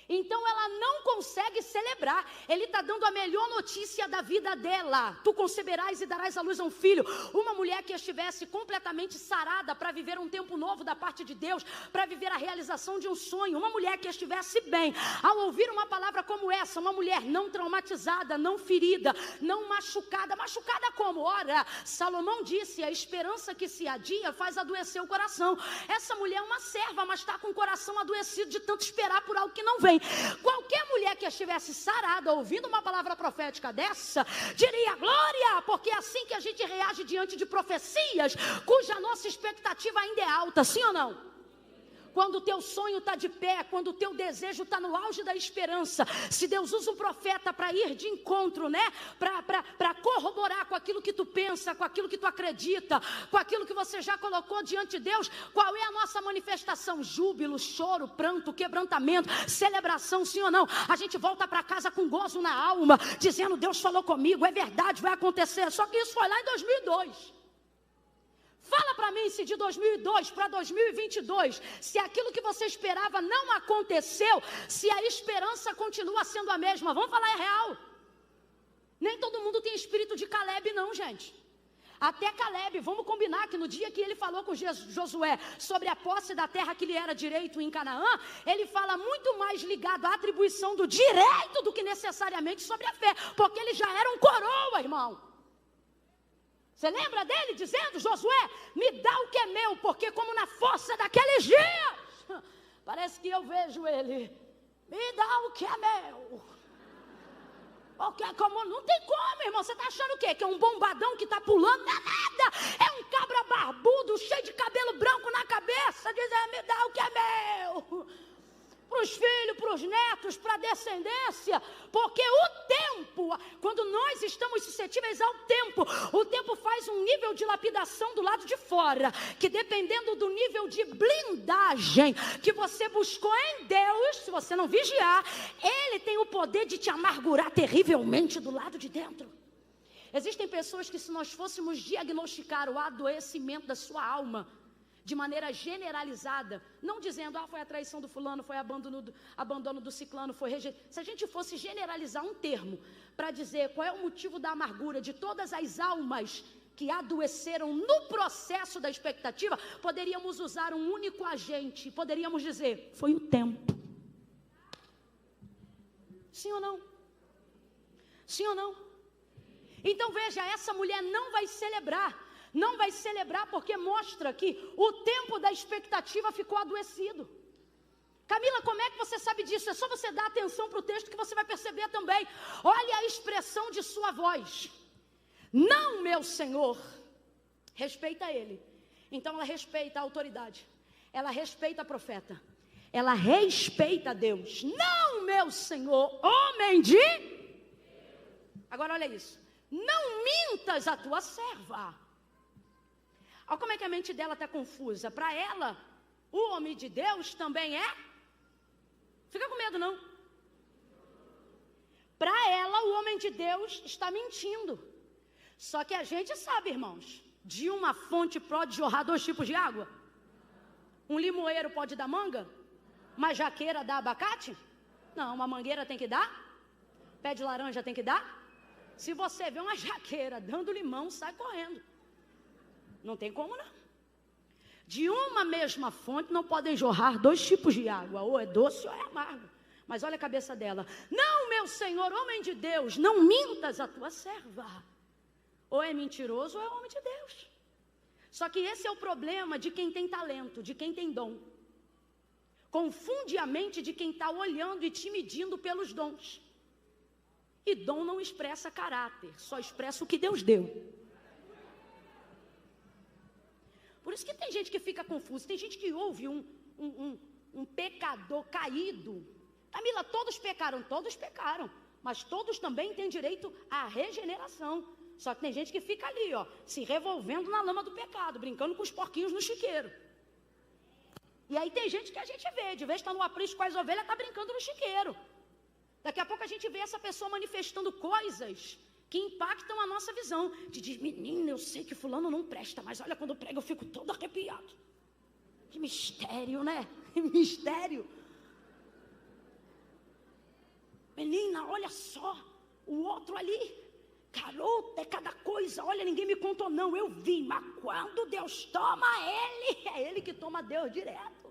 Então ela não consegue celebrar. Ele está dando a melhor notícia da vida dela. Tu conceberás e darás à luz a um filho. Uma mulher que estivesse completamente sarada para viver um tempo novo da parte de Deus, para viver a realização de um sonho. Uma mulher que estivesse bem ao ouvir uma palavra como essa. Uma mulher não traumatizada, não ferida, não machucada. Machucada como? Ora, Salomão disse, a esperança que se adia faz adoecer o coração. Essa mulher é uma serva, mas está com o coração adoecido de tanto esperar por algo que não vem. Qualquer mulher que estivesse sarada ouvindo uma palavra profética dessa, diria glória, porque é assim que a gente reage diante de profecias cuja nossa expectativa ainda é alta, sim ou não? quando o teu sonho está de pé, quando o teu desejo está no auge da esperança, se Deus usa um profeta para ir de encontro, né? Para corroborar com aquilo que tu pensa, com aquilo que tu acredita, com aquilo que você já colocou diante de Deus, qual é a nossa manifestação? Júbilo, choro, pranto, quebrantamento, celebração, sim ou não? A gente volta para casa com gozo na alma, dizendo: Deus falou comigo, é verdade, vai acontecer. Só que isso foi lá em 2002. Fala para mim se de 2002 para 2022, se aquilo que você esperava não aconteceu, se a esperança continua sendo a mesma. Vamos falar real. Nem todo mundo tem espírito de Caleb não, gente. Até Caleb, vamos combinar que no dia que ele falou com Josué sobre a posse da terra que lhe era direito em Canaã, ele fala muito mais ligado à atribuição do direito do que necessariamente sobre a fé, porque ele já era um coroa, irmão. Você lembra dele dizendo: Josué, me dá o que é meu, porque como na força daqueles dias, parece que eu vejo ele, me dá o que é meu. Porque como, não tem como, irmão, você está achando o quê? Que é um bombadão que está pulando? Não é nada, é um cabra barbudo, cheio de cabelo branco na cabeça, dizendo: me dá o que é meu. Para os filhos, para os netos, para a descendência, porque o tempo, quando nós estamos suscetíveis ao tempo, o tempo faz um nível de lapidação do lado de fora, que dependendo do nível de blindagem que você buscou em Deus, se você não vigiar, Ele tem o poder de te amargurar terrivelmente do lado de dentro. Existem pessoas que, se nós fôssemos diagnosticar o adoecimento da sua alma, de maneira generalizada, não dizendo: foi a traição do fulano, foi abandono do ciclano, foi rejeito. Se a gente fosse generalizar um termo para dizer qual é o motivo da amargura de todas as almas que adoeceram no processo da expectativa, poderíamos usar um único agente, poderíamos dizer: foi o tempo. Sim ou não? Sim ou não? Então veja, essa mulher não vai celebrar. Não vai celebrar porque mostra que o tempo da expectativa ficou adoecido. Camila, como é que você sabe disso? É só você dar atenção para o texto que você vai perceber também. Olha a expressão de sua voz. Não, meu Senhor. Respeita ele. Então ela respeita a autoridade. Ela respeita a profeta. Ela respeita Deus. Não, meu Senhor, homem de... Agora olha isso. Não mintas a tua serva. Olha como é que a mente dela está confusa. Para ela, o homem de Deus também é... Fica com medo não. Para ela, o homem de Deus está mentindo. Só que a gente sabe, irmãos, de uma fonte pode jorrar 2 tipos de água. Um limoeiro pode dar manga? Uma jaqueira dá abacate? Não, uma mangueira tem que dar? Pé de laranja tem que dar? Se você vê uma jaqueira dando limão, sai correndo. Não tem como não. De uma mesma fonte não podem jorrar 2 tipos de água, ou é doce ou é amargo. Mas olha a cabeça dela. Não, meu Senhor, homem de Deus, não mintas a tua serva. Ou é mentiroso ou é homem de Deus. Só que esse é o problema de quem tem talento, de quem tem dom. Confunde a mente de quem está olhando e te medindo pelos dons. E dom não expressa caráter, só expressa o que Deus deu. Por isso que tem gente que fica confusa. Tem gente que ouve um pecador caído. Camila, todos pecaram, mas todos também têm direito à regeneração. Só que tem gente que fica ali, ó, se revolvendo na lama do pecado, brincando com os porquinhos no chiqueiro. E aí tem gente que a gente vê, de vez de estar no aprisco com as ovelhas, está brincando no chiqueiro. Daqui a pouco a gente vê essa pessoa manifestando coisas que impactam a nossa visão. De diz, menina, eu sei que fulano não presta, mas olha, quando prega eu fico todo arrepiado. Que mistério, né? Mistério. Menina, olha só, o outro ali, garota, é cada coisa, olha, ninguém me contou não, eu vi, mas quando Deus toma ele, é ele que toma Deus direto.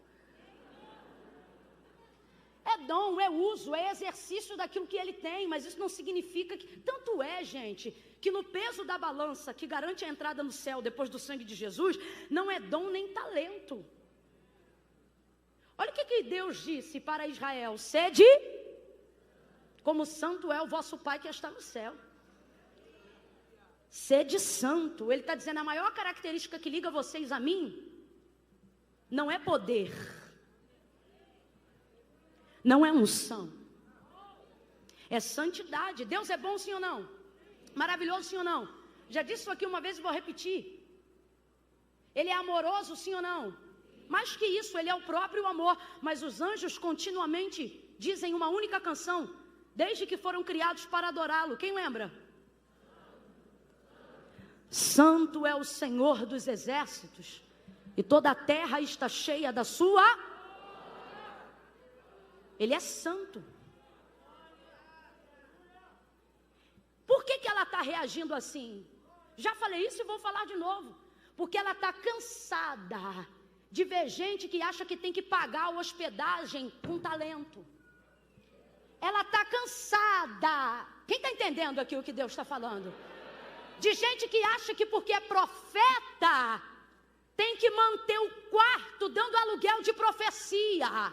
É dom, é uso, é exercício daquilo que ele tem, mas isso não significa que... Tanto é, gente, que no peso da balança que garante a entrada no céu depois do sangue de Jesus, não é dom nem talento. Olha o que Deus disse para Israel: sede, como santo é o vosso Pai que está no céu. Sede santo. Ele está dizendo, a maior característica que liga vocês a mim, não é poder, não é unção, é santidade. Deus é bom, sim ou não? Maravilhoso, sim ou não? Já disse isso aqui uma vez e vou repetir. Ele é amoroso, sim ou não? Mais que isso, ele é o próprio amor. Mas os anjos continuamente dizem uma única canção, desde que foram criados para adorá-lo. Quem lembra? Santo é o Senhor dos exércitos, e toda a terra está cheia da sua. Ele é santo. Por que ela está reagindo assim? Já falei isso e vou falar de novo. Porque ela está cansada de ver gente que acha que tem que pagar a hospedagem com talento. Ela está cansada. Quem está entendendo aqui o que Deus está falando? De gente que acha que porque é profeta tem que manter o quarto dando aluguel de profecia,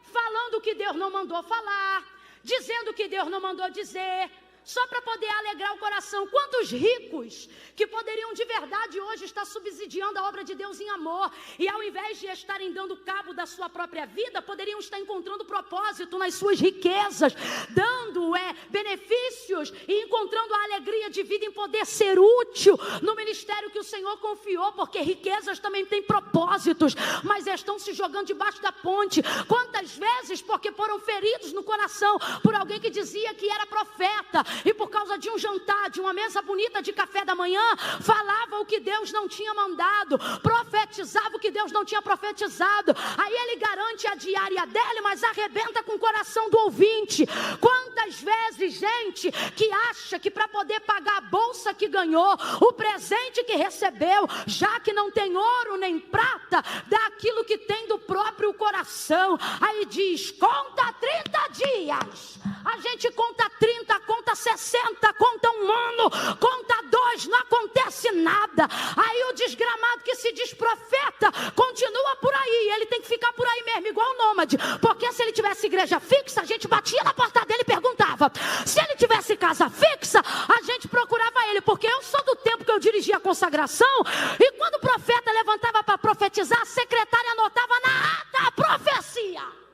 falando o que Deus não mandou falar, dizendo o que Deus não mandou dizer, só para poder alegrar o coração. Quantos ricos que poderiam de verdade hoje estar subsidiando a obra de Deus em amor, e ao invés de estarem dando cabo da sua própria vida, poderiam estar encontrando propósito nas suas riquezas, dando benefícios e encontrando a alegria de vida em poder ser útil no ministério que o Senhor confiou, porque riquezas também têm propósitos, mas estão se jogando debaixo da ponte. Quantas vezes porque foram feridos no coração por alguém que dizia que era profeta, e por causa de um jantar, de uma mesa bonita de café da manhã, falava o que Deus não tinha mandado, profetizava o que Deus não tinha profetizado. Aí ele garante a diária dele, mas arrebenta com o coração do ouvinte. Quantas vezes gente que acha que para poder pagar a bolsa que ganhou, o presente que recebeu, já que não tem ouro nem prata, dá aquilo que tem do próprio coração. Aí diz, conta 30 dias. A gente conta 30, conta 60, conta um ano, conta 2, não acontece nada. Aí o desgramado que se diz profeta continua por aí. Ele tem que ficar por aí mesmo, igual o nômade. Porque se ele tivesse igreja fixa, a gente batia na porta dele e perguntava. Se ele tivesse casa fixa, a gente procurava ele. Porque eu sou do tempo que eu dirigia a consagração, e quando o profeta levantava para profetizar, a secretária anotava na ata a profecia.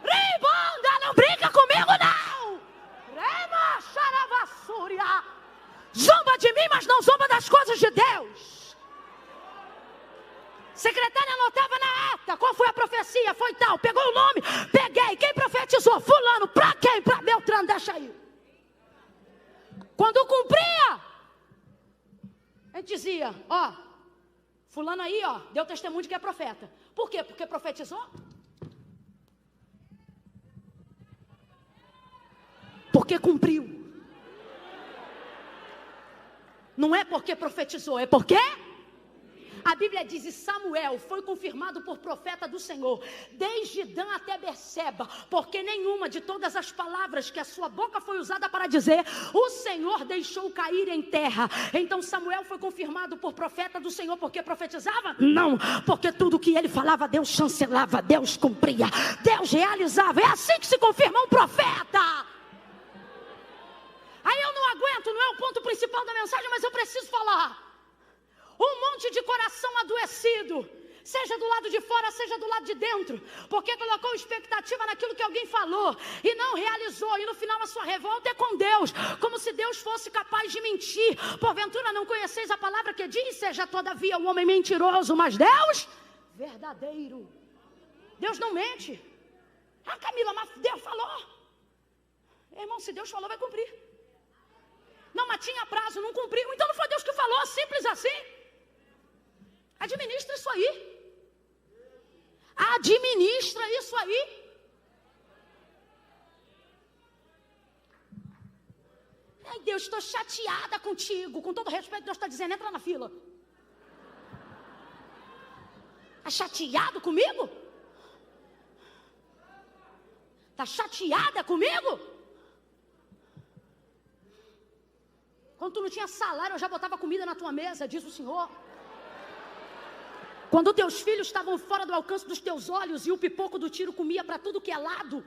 Ribanda, não brinca comigo não. Rema, xaravassúria. Zomba de mim, mas não zomba das coisas de Deus. Secretária anotava na ata, qual foi a profecia? Foi tal, pegou o nome, peguei, quem profetizou? Fulano, pra quem? Pra Beltrano, deixa aí. Quando cumpria, a gente dizia, ó, fulano aí, ó, deu testemunho de que é profeta. Por quê? Porque profetizou? Porque cumpriu. Não é porque profetizou, é porque a Bíblia diz, e Samuel foi confirmado por profeta do Senhor, desde Dan até Berseba, porque nenhuma de todas as palavras que a sua boca foi usada para dizer, o Senhor deixou cair em terra. Então Samuel foi confirmado por profeta do Senhor, porque profetizava? Não, porque tudo que ele falava, Deus chancelava, Deus cumpria, Deus realizava. É assim que se confirma um profeta. Aí eu não aguento, não é o ponto principal da mensagem, mas eu preciso falar. Um monte de coração adoecido, seja do lado de fora, seja do lado de dentro, porque colocou expectativa naquilo que alguém falou e não realizou, e no final a sua revolta é com Deus, como se Deus fosse capaz de mentir. Porventura não conheceis a palavra que diz, seja todavia o homem mentiroso, mas Deus verdadeiro. Deus não mente. Ah, Camila, mas Deus falou. Irmão, se Deus falou, vai cumprir. Não, mas tinha prazo, não cumpriu, então não foi Deus que falou, simples assim. Administra isso aí. Administra isso aí. Ai, Deus, estou chateada contigo. Com todo respeito, Deus está dizendo, entra na fila. Está chateado comigo? Está chateada comigo? Quando tu não tinha salário, eu já botava comida na tua mesa, diz o Senhor. Quando teus filhos estavam fora do alcance dos teus olhos e o pipoco do tiro comia para tudo que é lado,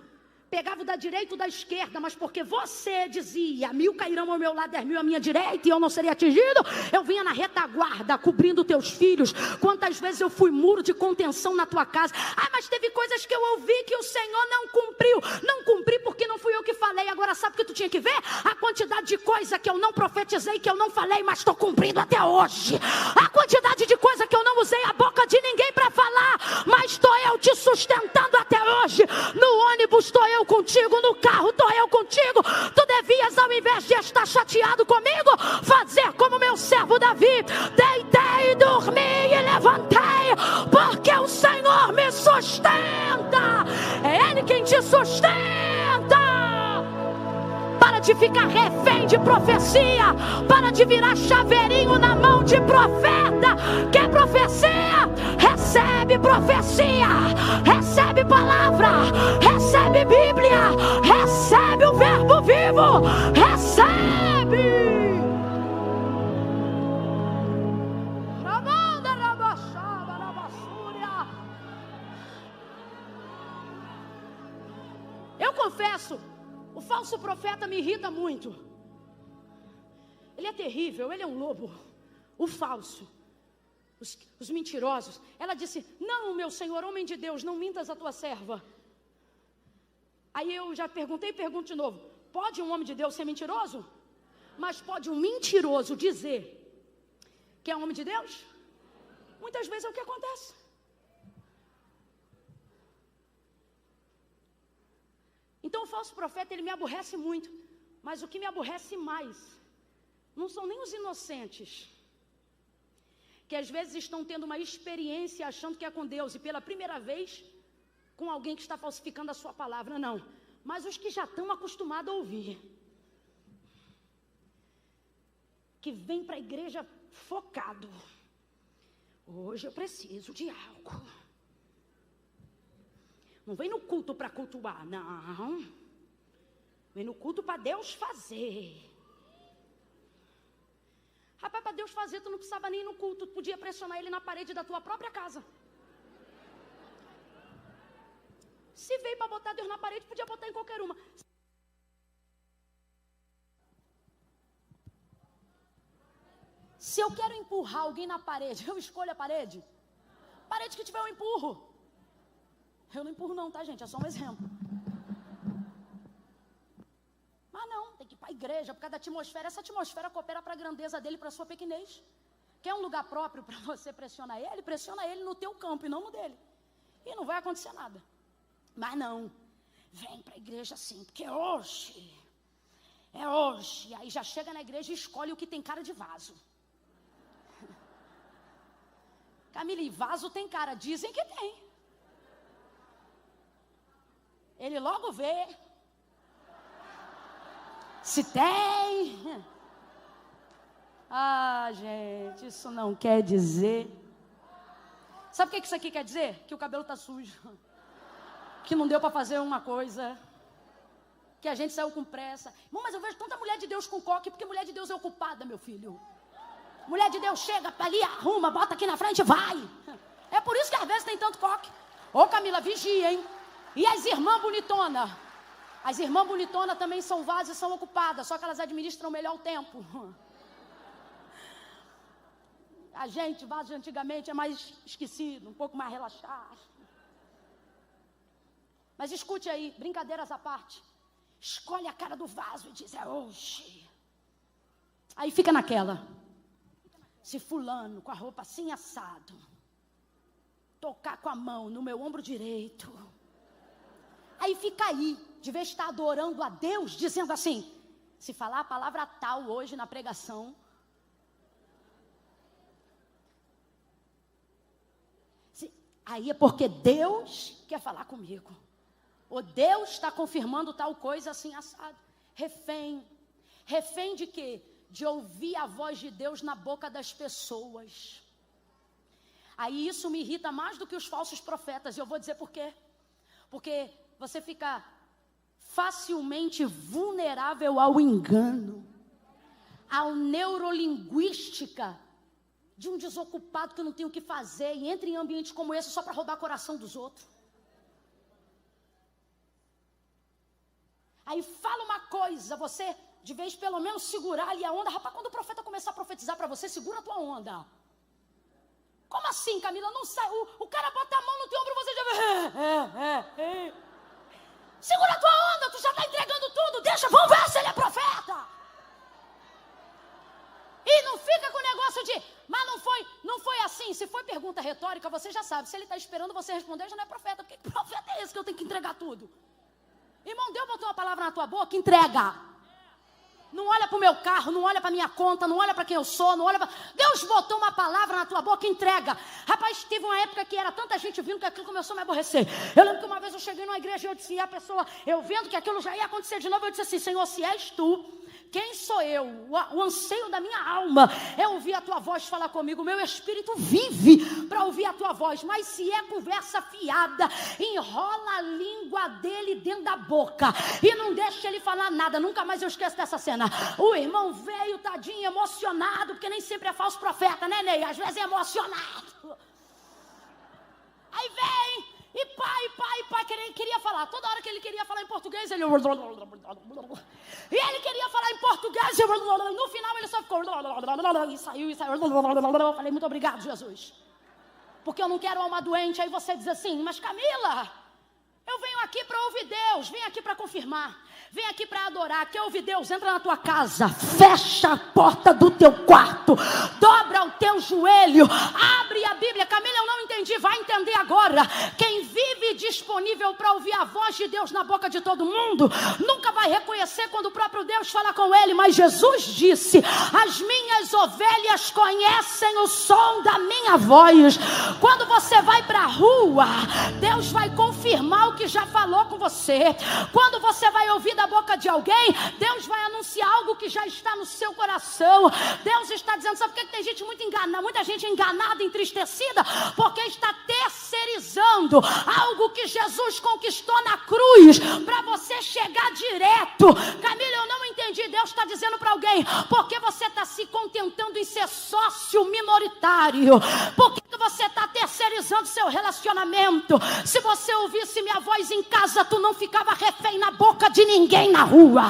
pegava o da direita ou da esquerda, mas porque você dizia, 1000 cairão ao meu lado, 10.000 à minha direita, e eu não seria atingido, eu vinha na retaguarda, cobrindo teus filhos. Quantas vezes eu fui muro de contenção na tua casa? Mas teve coisas que eu ouvi que o Senhor não cumpriu. Não cumpri porque não fui eu que falei. Agora sabe o que tu tinha que ver? A quantidade de coisa que eu não profetizei, que eu não falei, mas estou cumprindo até hoje. A quantidade de coisa que eu não usei a boca de ninguém para falar, mas estou eu te sustentando até hoje. No ônibus estou eu contigo, no carro estou eu contigo. Tu devias, ao invés de estar chateado comigo, fazer como meu servo Davi: deitei, dormi e levantei, porque o Senhor me sustenta. É Ele quem te sustenta. Para de ficar refém de profecia, para de virar chaveirinho na mão de profeta. Quer profecia? Recebe profecia, recebe palavra, recebe Bíblia, recebe o verbo vivo, recebe. Eu confesso, o falso profeta me irrita muito. Ele é terrível, ele é um lobo. O falso, os mentirosos. Ela disse: não, meu senhor, homem de Deus, não mintas a tua serva. Aí eu já perguntei e pergunto de novo: pode um homem de Deus ser mentiroso? Mas pode um mentiroso dizer que é homem de Deus? Muitas vezes é o que acontece. Então o falso profeta, ele me aborrece muito. Mas o que me aborrece mais não são nem os inocentes, que às vezes estão tendo uma experiência achando que é com Deus, e pela primeira vez com alguém que está falsificando a sua palavra. Não, mas os que já estão acostumados a ouvir, que vem para a igreja focado: hoje eu preciso de algo. Não vem no culto para cultuar, não. Vem no culto para Deus fazer. Rapaz, para Deus fazer, tu não precisava nem ir no culto. Tu podia pressionar Ele na parede da tua própria casa. Se veio para botar Deus na parede, podia botar em qualquer uma. Se eu quero empurrar alguém na parede, eu escolho a parede. Parede que tiver, eu empurro. Eu não empurro não, tá, gente? É só um exemplo. Mas não, tem que ir para a igreja, por causa da atmosfera. Essa atmosfera coopera para a grandeza dele, para a sua pequenez. Quer um lugar próprio para você pressionar ele? Pressiona ele no teu campo e não no dele. E não vai acontecer nada. Mas não, vem para a igreja assim, porque é hoje. Aí já chega na igreja e escolhe o que tem cara de vaso. Camila, e vaso tem cara? Dizem que tem. Ele logo vê se tem. Gente, isso não quer dizer. Sabe o que isso aqui quer dizer? Que o cabelo está sujo, que não deu para fazer uma coisa, que a gente saiu com pressa. Mas eu vejo tanta mulher de Deus com coque, porque mulher de Deus é ocupada, meu filho. Mulher de Deus chega ali, arruma, bota aqui na frente e vai. É por isso que às vezes tem tanto coque. Ô Camila, vigia, hein? E as irmãs bonitonas? As irmãs bonitonas também são vasos e são ocupadas, só que elas administram melhor o tempo. A gente, vaso de antigamente, é mais esquecido, um pouco mais relaxado. Mas escute aí, brincadeiras à parte. Escolhe a cara do vaso e diz: é hoje. Aí fica naquela. Se fulano, com a roupa assim assado, tocar com a mão no meu ombro direito, aí fica aí, de vez de estar adorando a Deus, dizendo assim: se falar a palavra tal hoje na pregação, aí é porque Deus quer falar comigo, ou Deus está confirmando tal coisa assim assado. Refém de quê? De ouvir a voz de Deus na boca das pessoas. Aí isso me irrita mais do que os falsos profetas, e eu vou dizer por quê. Porque você fica facilmente vulnerável ao engano, à neurolinguística de um desocupado que não tem o que fazer e entra em ambientes como esse só para roubar o coração dos outros. Aí fala uma coisa, você de vez pelo menos segurar ali a onda. Rapaz, quando o profeta começar a profetizar para você, segura a tua onda. Como assim, Camila? Não sai. O cara bota a mão no teu ombro e você já vê. Segura a tua onda, tu já está entregando tudo. Deixa, vamos ver se ele é profeta. E não fica com o negócio de, mas não foi assim. Se foi pergunta retórica, você já sabe. Se ele está esperando você responder, já não é profeta. Porque profeta é esse que eu tenho que entregar tudo? Irmão, Deus botou uma palavra na tua boca, entrega. Não olha para o meu carro, não olha para a minha conta, não olha para quem eu sou, não olha para... Deus botou uma palavra na tua boca, entrega. Rapaz, teve uma época que era tanta gente vindo que aquilo começou a me aborrecer. Eu lembro que uma vez eu cheguei numa igreja e eu disse, e a pessoa, eu vendo que aquilo já ia acontecer de novo, eu disse assim, Senhor, se és tu, quem sou eu? O anseio da minha alma é ouvir a tua voz falar comigo. Meu espírito vive para ouvir a tua voz. Mas se é conversa fiada, enrola a língua dele dentro da boca e não deixa ele falar nada. Nunca mais eu esqueço dessa cena. O irmão veio, tadinho, emocionado, porque nem sempre é falso profeta, né, Ney? Às vezes é emocionado. Aí vem... E pai, queria falar. Toda hora que ele queria falar em português, ele... E ele queria falar em português, no final ele só ficou... E saiu. Eu falei, muito obrigado, Jesus. Porque eu não quero alma doente. Aí você diz assim, mas Camila, eu venho aqui para ouvir Deus, venho aqui para confirmar. Vem aqui para adorar. Quer ouvir Deus? Entra na tua casa. Fecha a porta do teu quarto. Dobra o teu joelho. Abre a Bíblia. Camila, eu não entendi. Vai entender agora. Quem vive disponível para ouvir a voz de Deus na boca de todo mundo, nunca vai reconhecer quando o próprio Deus fala com ele. Mas Jesus disse, as minhas ovelhas conhecem o som da minha voz. Quando você vai para a rua, Deus vai confirmar o que já falou com você. Quando você vai ouvir da boca de alguém, Deus vai anunciar algo que já está no seu coração. Deus está dizendo, sabe por que tem gente muito enganada, muita gente enganada, entristecida? Porque está terceirizando algo que Jesus conquistou na cruz, para você chegar direto. Camila, eu não entendi. Deus está dizendo para alguém, porque você está se contentando em ser sócio minoritário? Por que você está terceirizando seu relacionamento? Se você ouvisse minha voz em casa, tu não ficava refém na boca de ninguém na rua.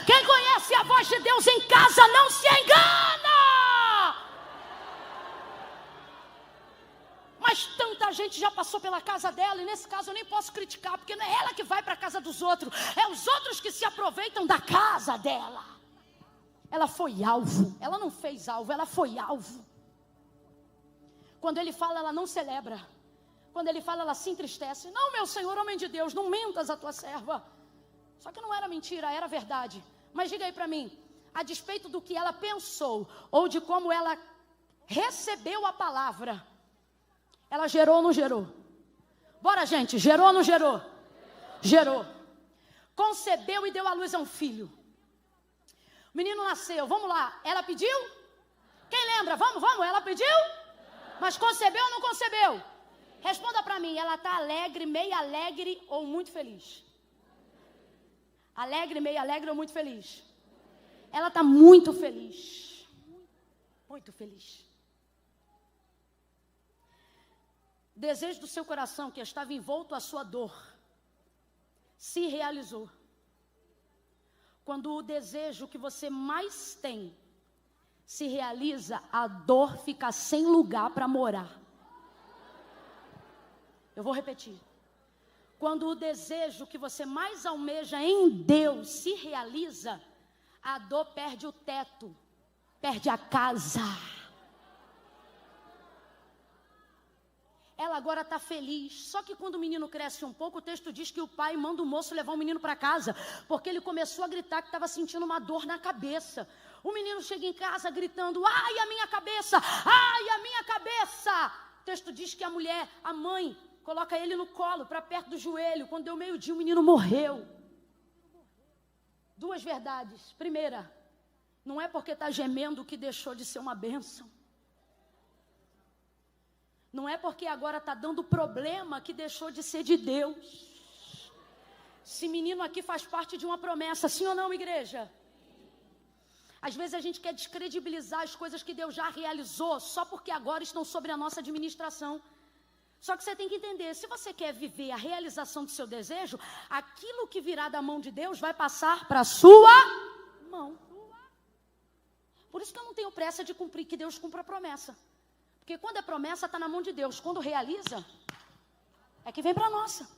Quem conhece a voz de Deus em casa não se engana. Mas tanta gente já passou pela casa dela, e nesse caso eu nem posso criticar, porque não é ela que vai para a casa dos outros, é os outros que se aproveitam da casa dela. Ela foi alvo, ela não fez alvo, ela foi alvo. Quando ele fala, ela não celebra. Quando ele fala, ela se entristece. Não, meu Senhor, homem de Deus, não mentas a tua serva. Só que não era mentira, era verdade. Mas diga aí para mim, a despeito do que ela pensou, ou de como ela recebeu a palavra, ela gerou ou não gerou? Bora, gente, gerou ou não gerou? Gerou. Concebeu e deu à luz a um filho. O menino nasceu, vamos lá. Ela pediu? Quem lembra? Vamos, ela pediu? Mas concebeu ou não concebeu? Responda para mim, ela está alegre, meio alegre ou muito feliz? Alegre, meio alegre ou muito feliz? Ela está muito feliz. Muito feliz. O desejo do seu coração, que estava envolto à sua dor, se realizou. Quando o desejo que você mais tem se realiza, a dor fica sem lugar para morar. Eu vou repetir. Quando o desejo que você mais almeja em Deus se realiza, a dor perde o teto, perde a casa. Ela agora está feliz. Só que quando o menino cresce um pouco, o texto diz que o pai manda o moço levar o menino para casa, porque ele começou a gritar que estava sentindo uma dor na cabeça. O menino chega em casa gritando, ai, a minha cabeça, ai, a minha cabeça. O texto diz que a mulher, a mãe, coloca ele no colo, para perto do joelho. Quando deu meio-dia, o menino morreu. Duas verdades. Primeira, não é porque está gemendo que deixou de ser uma bênção. Não é porque agora está dando problema que deixou de ser de Deus. Esse menino aqui faz parte de uma promessa, sim ou não, igreja? Às vezes a gente quer descredibilizar as coisas que Deus já realizou, só porque agora estão sobre a nossa administração. Só que você tem que entender, se você quer viver a realização do seu desejo, aquilo que virá da mão de Deus vai passar para a sua mão. Por isso que eu não tenho pressa de cumprir, que Deus cumpra a promessa. Porque quando é promessa, está na mão de Deus. Quando realiza, é que vem para a nossa.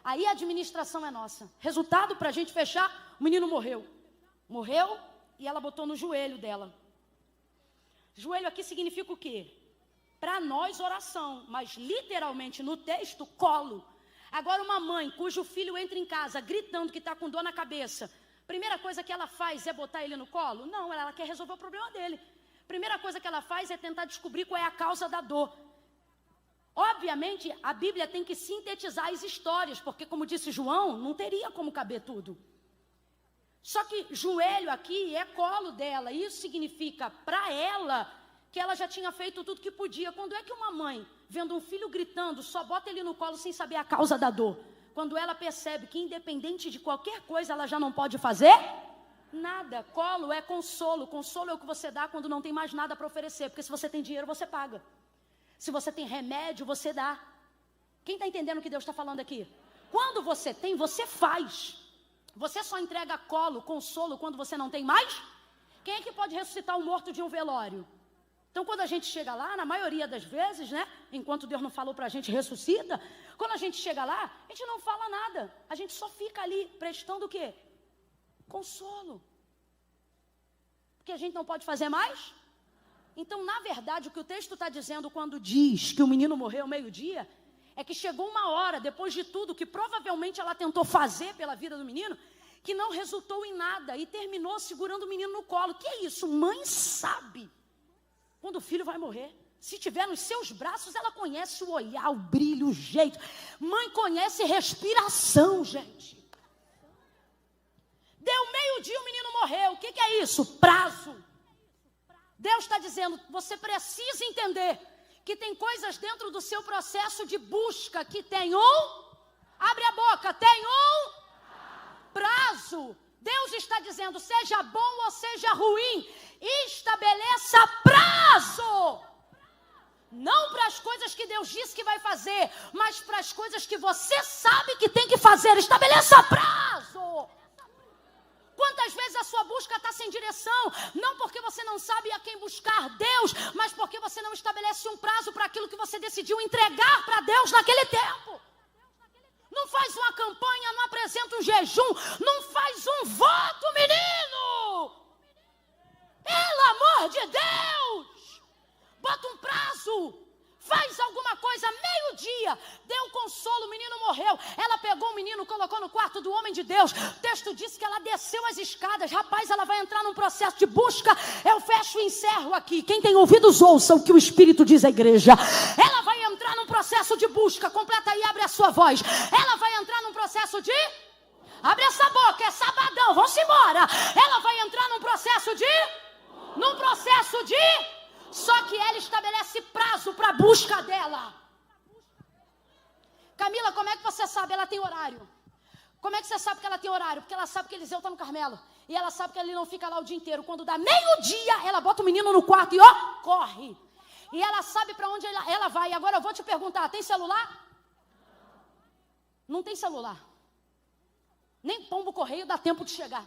Aí a administração é nossa. Resultado, para a gente fechar, o menino morreu. Morreu e ela botou no joelho dela. Joelho aqui significa o quê? Para nós, oração. Mas literalmente no texto, colo. Agora uma mãe cujo filho entra em casa gritando que está com dor na cabeça. Primeira coisa que ela faz é botar ele no colo? Não, ela quer resolver o problema dele. Primeira coisa que ela faz é tentar descobrir qual é a causa da dor. Obviamente, a Bíblia tem que sintetizar as histórias, porque como disse João, não teria como caber tudo. Só que joelho aqui é colo dela. Isso significa para ela que ela já tinha feito tudo que podia. Quando é que uma mãe, vendo um filho gritando, só bota ele no colo sem saber a causa da dor? Quando ela percebe que independente de qualquer coisa, ela já não pode fazer nada. Colo é consolo. Consolo é o que você dá quando não tem mais nada para oferecer. Porque se você tem dinheiro, você paga. Se você tem remédio, você dá. Quem está entendendo o que Deus está falando aqui? Quando você tem, você faz. Você só entrega colo, consolo, quando você não tem mais? Quem é que pode ressuscitar o morto de um velório? Então, quando a gente chega lá, na maioria das vezes, né? Enquanto Deus não falou para a gente, ressuscita. Quando a gente chega lá, a gente não fala nada. A gente só fica ali, prestando o quê? Consolo. Porque a gente não pode fazer mais? Então, na verdade, o que o texto está dizendo quando diz que o menino morreu meio-dia, é que chegou uma hora, depois de tudo, que provavelmente ela tentou fazer pela vida do menino, que não resultou em nada e terminou segurando o menino no colo. Que é isso? Mãe sabe quando o filho vai morrer. Se tiver nos seus braços, ela conhece o olhar, o brilho, o jeito. Mãe conhece respiração, gente. Deu meio-dia, o menino morreu. O que é isso? Prazo. Deus está dizendo, você precisa entender que tem coisas dentro do seu processo de busca que tem abre a boca, tem prazo. Deus está dizendo, seja bom ou seja ruim, estabeleça prazo. Não para as coisas que Deus disse que vai fazer, mas para as coisas que você sabe que tem que fazer. Estabeleça prazo. Quantas vezes a sua busca está sem direção? Não porque você não sabe a quem buscar Deus, mas porque você não estabelece um prazo para aquilo que você decidiu entregar para Deus naquele tempo. Não faz uma campanha, não apresenta um jejum, não faz um voto, menino! Pelo amor de Deus! Bota um prazo! Faz alguma coisa, meio-dia, deu consolo, o menino morreu. Ela pegou o menino, colocou no quarto do homem de Deus. O texto diz que ela desceu as escadas. Rapaz, ela vai entrar num processo de busca. Eu fecho e encerro aqui. Quem tem ouvidos, ouça o que o Espírito diz à igreja. Ela vai entrar num processo de busca. Completa aí, abre a sua voz. Ela vai entrar num processo de... Abre essa boca, é sabadão, vamos embora. Ela vai entrar num processo de... Só que ela estabelece prazo para a busca dela. Camila, como é que você sabe? Ela tem horário. Como é que você sabe que ela tem horário? Porque ela sabe que Eliseu está no Carmelo. E ela sabe que ele não fica lá o dia inteiro. Quando dá meio-dia, ela bota o menino no quarto e corre. E ela sabe para onde ela vai. Agora eu vou te perguntar, tem celular? Não tem celular. Nem pombo correio dá tempo de chegar.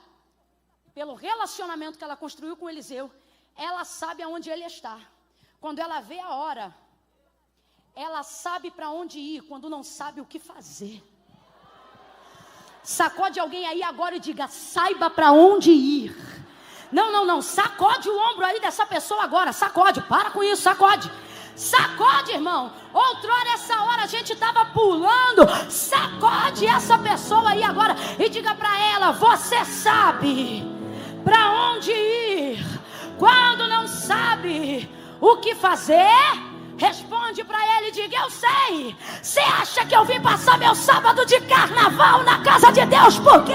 Pelo relacionamento que ela construiu com Eliseu, ela sabe aonde ele está. Quando ela vê a hora, ela sabe para onde ir, quando não sabe o que fazer. Sacode alguém aí agora e diga, saiba para onde ir. Não, sacode o ombro aí dessa pessoa agora, sacode, para com isso, sacode. Sacode, irmão. Outrora essa hora a gente estava pulando. Sacode essa pessoa aí agora e diga para ela, você sabe para onde ir. Quando não sabe o que fazer, responde para ele e diga, eu sei. Você acha que eu vim passar meu sábado de carnaval na casa de Deus? Porque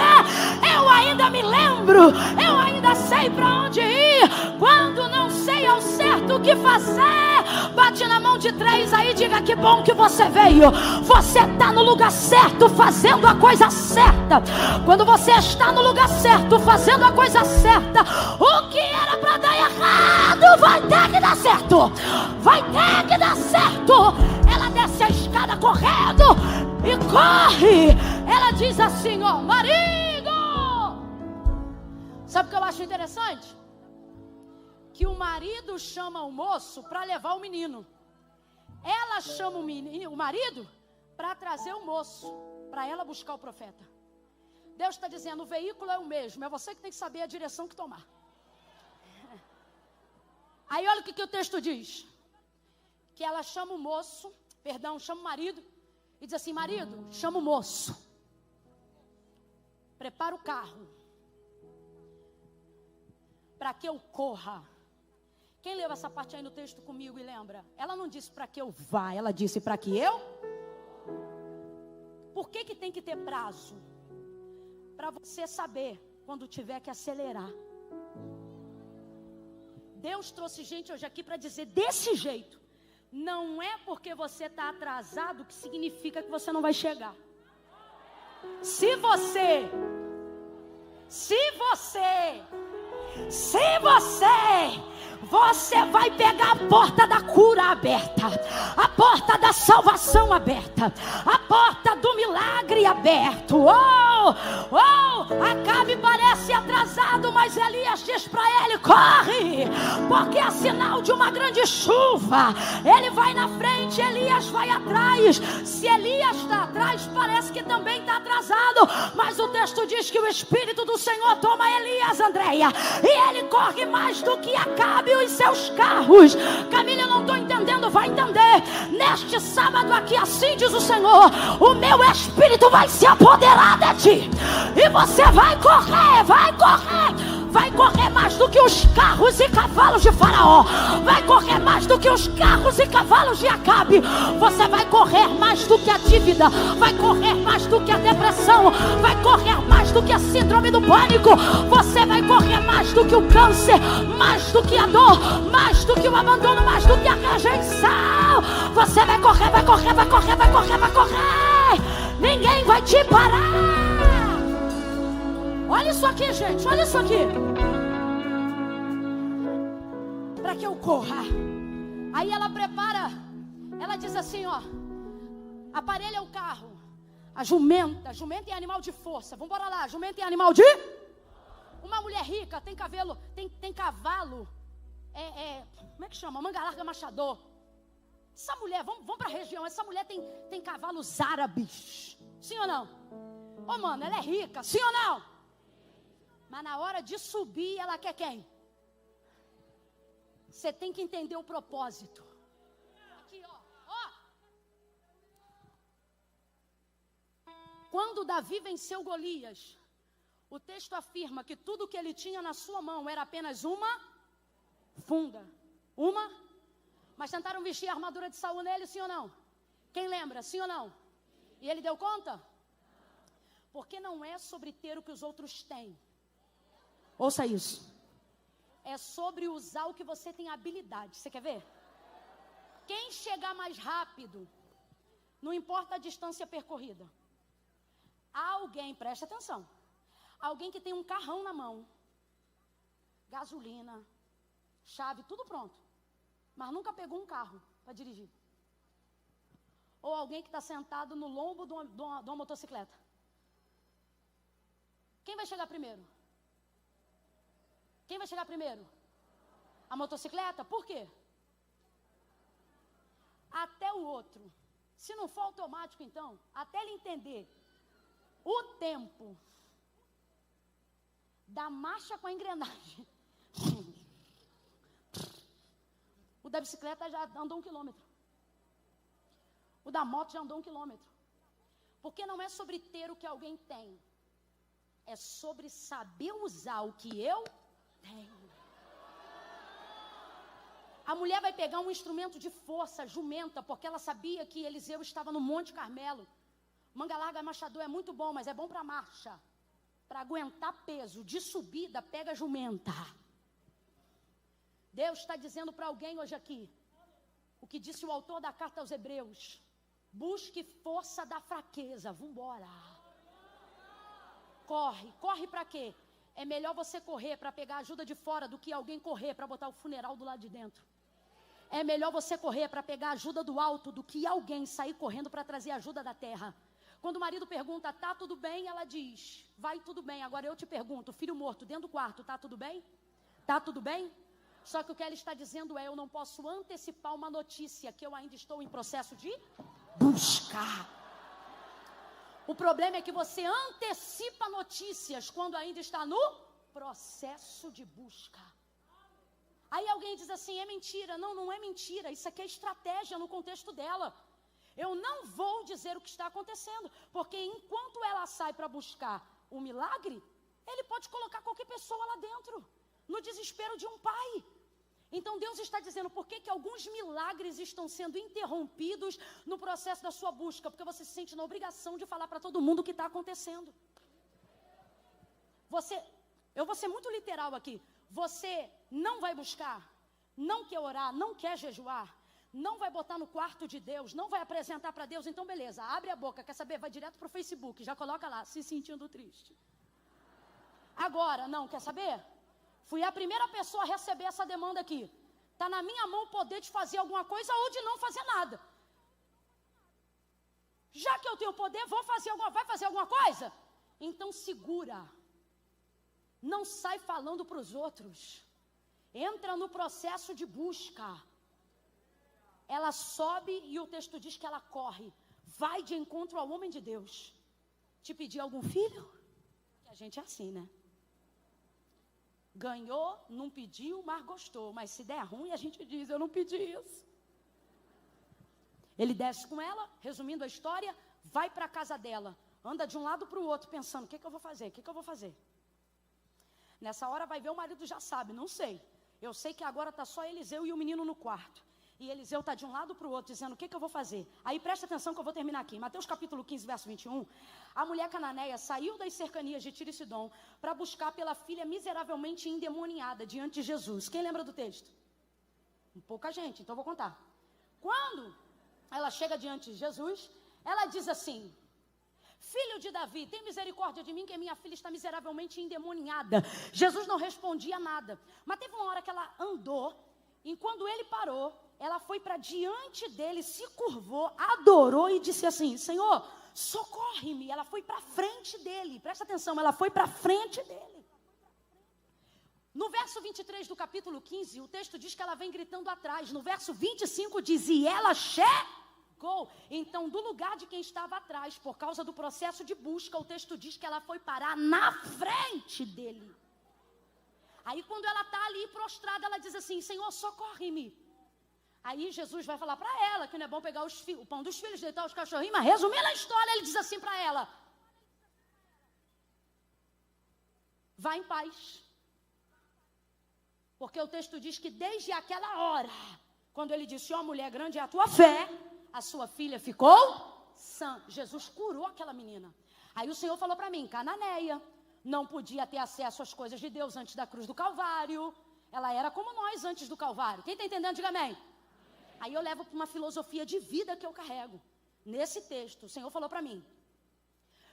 eu ainda me lembro, eu ainda sei para onde ir. Quando não sei ao certo o que fazer, bate na mão de 3 aí e diga, que bom que você veio. Você está no lugar certo, fazendo a coisa certa. Quando você está no lugar certo, fazendo a coisa certa, o que era para dar errado vai ter que dar certo. Vai ter que dar certo. Ela desce a escada correndo e corre. Ela diz assim, ó, marido. Sabe o que eu acho interessante? Que o marido chama o moço para levar o menino. Ela chama o marido para trazer o moço, para ela buscar o profeta. Deus está dizendo, o veículo é o mesmo, é você que tem que saber a direção que tomar. Aí olha o que o texto diz. Que ela chama o moço, chama o marido, e diz assim, marido, chama o moço. Prepara o carro, para que eu corra. Quem leu essa parte aí no texto comigo e lembra? Ela não disse para que eu vá, ela disse para que eu. Por que tem que ter prazo? Para você saber quando tiver que acelerar. Deus trouxe gente hoje aqui para dizer desse jeito. Não é porque você está atrasado que significa que você não vai chegar. Se você vai pegar a porta da cura aberta, a porta da salvação aberta, a porta do milagre aberto. Acabe parece atrasado, mas Elias diz para ele, corre, porque é sinal de uma grande chuva. Ele vai na frente, Elias vai atrás. Se Elias está atrás, parece que também está atrasado, mas o texto diz que o Espírito do Senhor toma Elias, Andréia, e ele corre mais do que Acabe e os seus carros. Camila, eu não estou entendendo, vai entender. Neste sábado aqui, assim diz o Senhor, o meu Espírito vai se apoderar de ti, e você vai correr, vai correr mais do que os carros e cavalos de Faraó, vai correr mais do que os carros e cavalos de Acabe. Você vai correr mais do que a dívida, vai correr mais do que a depressão, vai correr mais do que a síndrome do pânico, você vai correr mais do que o câncer, mais do que a dor, mais do que o abandono, mais do que a rejeição. Você vai correr, vai correr, vai correr, vai correr, vai correr. Ninguém vai te parar. Olha isso aqui, gente, olha isso aqui. Para que eu corra. Aí ela prepara, ela diz assim, ó, aparelha o carro. A jumenta é animal de força. Vamos embora lá, jumenta é animal de... Uma mulher rica tem cavalo, tem cavalo, como é que chama? Manga larga machador. Essa mulher, vamos para a região, essa mulher tem cavalos árabes. Sim ou não? Ô mano, ela é rica, sim ou não? Mas na hora de subir, ela quer quem? Você tem que entender o propósito. Aqui, ó. Quando Davi venceu Golias, o texto afirma que tudo que ele tinha na sua mão era apenas uma funda. Mas tentaram vestir a armadura de Saul nele, sim ou não? Quem lembra, sim ou não? E ele deu conta? Porque não é sobre ter o que os outros têm. Ouça isso. É sobre usar o que você tem habilidade. Você quer ver? Quem chegar mais rápido, não importa a distância percorrida. Alguém, presta atenção. Alguém que tem um carrão na mão, gasolina, chave, tudo pronto, mas nunca pegou um carro para dirigir. Ou alguém que está sentado no lombo de uma motocicleta. Quem vai chegar primeiro? Quem vai chegar primeiro? A motocicleta? Por quê? Até o outro. Se não for automático, então, até ele entender o tempo da marcha com a engrenagem. O da bicicleta já andou 1 quilômetro. O da moto já andou 1 quilômetro. Porque não é sobre ter o que alguém tem. É sobre saber usar o que eu tenho. A mulher vai pegar um instrumento de força, jumenta, porque ela sabia que Eliseu estava no Monte Carmelo. Manga larga machador é muito bom, mas é bom para marcha. Para aguentar peso, de subida, pega jumenta. Deus está dizendo para alguém hoje aqui, o que disse o autor da carta aos Hebreus: busque força da fraqueza, vambora. Corre para quê? É melhor você correr para pegar ajuda de fora do que alguém correr para botar o funeral do lado de dentro. É melhor você correr para pegar ajuda do alto do que alguém sair correndo para trazer ajuda da terra. Quando o marido pergunta, tá tudo bem? Ela diz, vai tudo bem. Agora eu te pergunto, filho morto dentro do quarto, tá tudo bem? Tá tudo bem? Só que o que ela está dizendo é, eu não posso antecipar uma notícia que eu ainda estou em processo de buscar. O problema é que você antecipa notícias quando ainda está no processo de busca. Aí alguém diz assim, é mentira. Não, não é mentira. Isso aqui é estratégia no contexto dela. Eu não vou dizer o que está acontecendo, porque enquanto ela sai para buscar o milagre, ele pode colocar qualquer pessoa lá dentro, no desespero de um pai. Então Deus está dizendo, por que alguns milagres estão sendo interrompidos no processo da sua busca? Porque você se sente na obrigação de falar para todo mundo o que está acontecendo. Eu vou ser muito literal aqui, você não vai buscar, não quer orar, não quer jejuar, não vai botar no quarto de Deus, não vai apresentar para Deus, então beleza, abre a boca, quer saber? Vai direto para o Facebook, já coloca lá, se sentindo triste. Agora, não, quer saber? Fui a primeira pessoa a receber essa demanda aqui. Está na minha mão o poder de fazer alguma coisa ou de não fazer nada. Já que eu tenho poder, vai fazer alguma coisa? Então segura. Não sai falando para os outros. Entra no processo de busca. Ela sobe e o texto diz que ela corre. Vai de encontro ao homem de Deus. Te pedir algum filho? Que a gente é assim, né? Ganhou, não pediu, mas gostou. Mas se der ruim, a gente diz, eu não pedi isso. Ele desce com ela, resumindo a história, vai para a casa dela. Anda de um lado para o outro, pensando, o que eu vou fazer? O que eu vou fazer? Nessa hora vai ver, o marido já sabe, não sei. Eu sei que agora está só Eliseu e o menino no quarto. E Eliseu está de um lado para o outro, dizendo, o que eu vou fazer? Aí presta atenção que eu vou terminar aqui. Mateus capítulo 15, verso 21. A mulher cananeia saiu das cercanias de Tiro e Sidom para buscar pela filha miseravelmente endemoniada diante de Jesus. Quem lembra do texto? Pouca gente, então eu vou contar. Quando ela chega diante de Jesus, ela diz assim, filho de Davi, tem misericórdia de mim, que minha filha está miseravelmente endemoniada. Jesus não respondia nada. Mas teve uma hora que ela andou, e quando ele parou, ela foi para diante dele, se curvou, adorou e disse assim, Senhor, socorre-me. Ela foi para frente dele, presta atenção, ela foi para frente dele. No verso 23 do capítulo 15, o texto diz que ela vem gritando atrás. No verso 25 diz, e ela chegou. Então, do lugar de quem estava atrás, por causa do processo de busca, o texto diz que ela foi parar na frente dele. Aí quando ela está ali prostrada, ela diz assim, Senhor, socorre-me. Aí Jesus vai falar para ela que não é bom pegar o pão dos filhos, deitar os cachorrinhos, mas resumindo a história, ele diz assim para ela, vá em paz. Porque o texto diz que desde aquela hora, quando ele disse, ó mulher, grande é a tua fé, a sua filha ficou sã. Jesus curou aquela menina. Aí o Senhor falou para mim, cananeia, não podia ter acesso às coisas de Deus antes da cruz do Calvário. Ela era como nós antes do Calvário. Quem está entendendo, diga amém. Aí eu levo para uma filosofia de vida que eu carrego. Nesse texto, o Senhor falou para mim,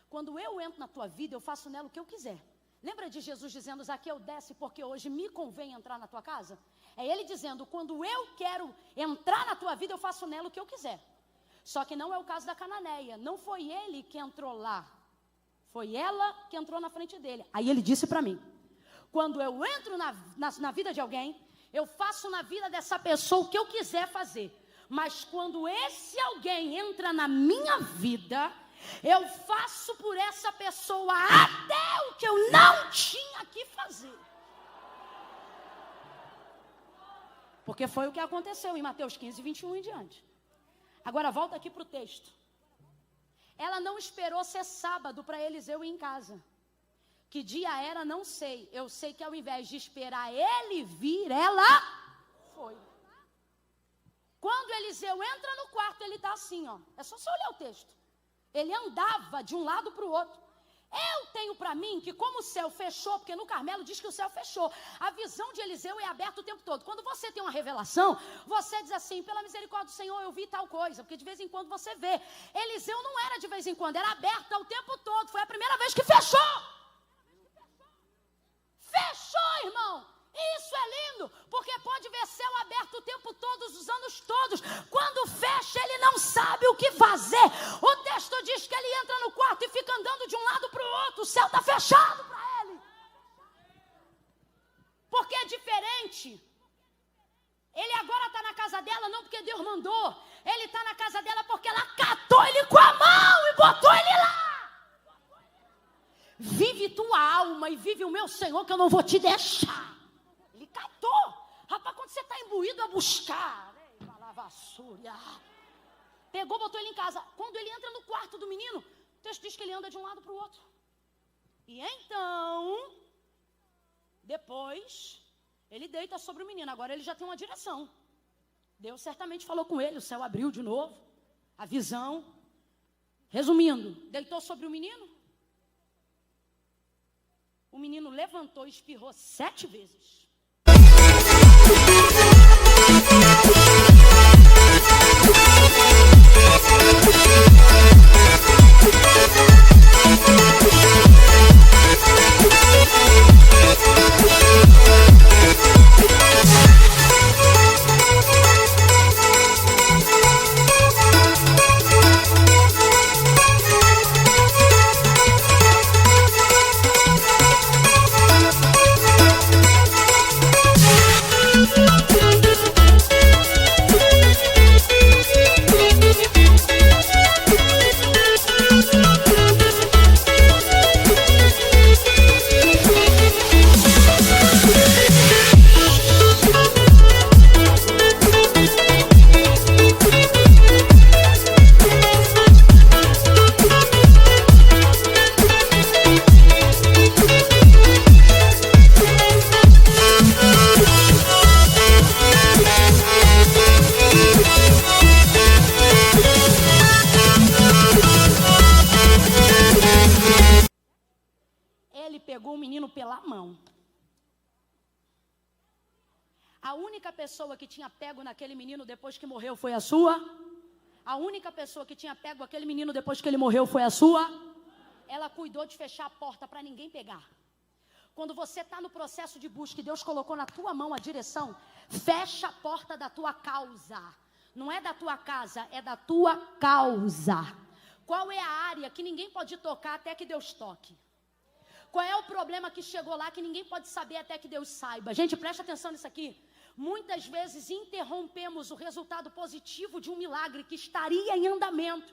quando eu entro na tua vida, eu faço nela o que eu quiser. Lembra de Jesus dizendo, Zaqueu, desce porque hoje me convém entrar na tua casa? É ele dizendo, quando eu quero entrar na tua vida, eu faço nela o que eu quiser. Só que não é o caso da cananeia. Não foi ele que entrou lá. Foi ela que entrou na frente dele. Aí ele disse para mim, quando eu entro na vida de alguém, eu faço na vida dessa pessoa o que eu quiser fazer. Mas quando esse alguém entra na minha vida, eu faço por essa pessoa até o que eu não tinha que fazer. Porque foi o que aconteceu em Mateus 15, 21 em diante. Agora volta aqui para o texto. Ela não esperou ser sábado para Eliseu ir em casa. Que dia era, não sei. Eu sei que ao invés de esperar ele vir, ela foi. Quando Eliseu entra no quarto, ele está assim, ó. É só você olhar o texto. Ele andava de um lado para o outro. Eu tenho para mim que como o céu fechou, porque no Carmelo diz que o céu fechou, a visão de Eliseu é aberta o tempo todo. Quando você tem uma revelação, você diz assim, pela misericórdia do Senhor, eu vi tal coisa, porque de vez em quando você vê. Eliseu não era de vez em quando, era aberta o tempo todo, foi a primeira vez que fechou. Fechou, irmão. Isso é lindo, porque pode ver céu aberto o tempo todo, os todos. Quando fecha, ele não sabe o que fazer. O texto diz que ele entra no quarto e fica andando de um lado para o outro. O céu está fechado para ele. Porque é diferente. Ele agora está na casa dela não porque Deus mandou. Ele está na casa dela porque ela catou ele com a mão e botou ele lá. Vive tua alma e vive o meu Senhor que eu não vou te deixar. Ele catou. Rapaz, quando você está imbuído a buscar. Pegou, botou ele em casa. Quando ele entra no quarto do menino, o texto diz que ele anda de um lado para o outro. E então, depois, ele deita sobre o menino. Agora ele já tem uma direção. Deus certamente falou com ele. O céu abriu de novo. A visão. Resumindo, deitou sobre o menino. O menino levantou e espirrou 7 vezes. Pessoa que tinha pego naquele menino depois que morreu foi a sua? A única pessoa que tinha pego aquele menino depois que ele morreu foi a sua? Ela cuidou de fechar a porta para ninguém pegar. Quando você está no processo de busca e Deus colocou na tua mão a direção, fecha a porta da tua causa. Não é da tua casa, é da tua causa. Qual é a área que ninguém pode tocar até que Deus toque? Qual é o problema que chegou lá que ninguém pode saber até que Deus saiba? Gente, presta atenção nisso aqui. Muitas vezes interrompemos o resultado positivo de um milagre que estaria em andamento.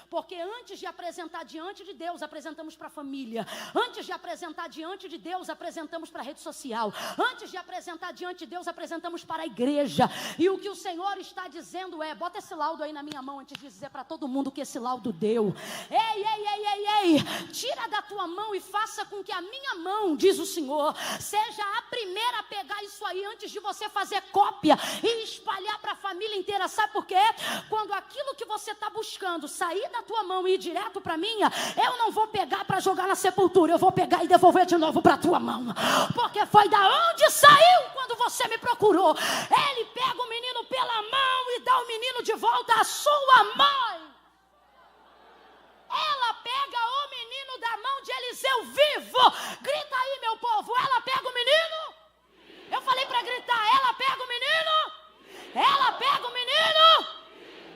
Porque antes de apresentar diante de Deus, apresentamos para a família. Antes de apresentar diante de Deus, apresentamos para a rede social. Antes de apresentar diante de Deus, apresentamos para a igreja. E o que o Senhor está dizendo é, bota esse laudo aí na minha mão antes de dizer para todo mundo que esse laudo deu. Ei, tira da tua mão e faça com que a minha mão, diz o Senhor, seja a primeira a pegar isso aí antes de você fazer cópia e espalhar para a família inteira. Sabe por quê? Quando aquilo que você está buscando sair da tua mão e ir direto para minha, eu não vou pegar para jogar na sepultura, eu vou pegar e devolver de novo para tua mão, porque foi da onde saiu quando você me procurou. Ele pega o menino pela mão e dá o menino de volta à sua mãe. Ela pega o menino da mão de Eliseu vivo. Grita aí, meu povo, ela pega o menino. Eu falei para gritar, ela pega o menino. Ela pega o menino.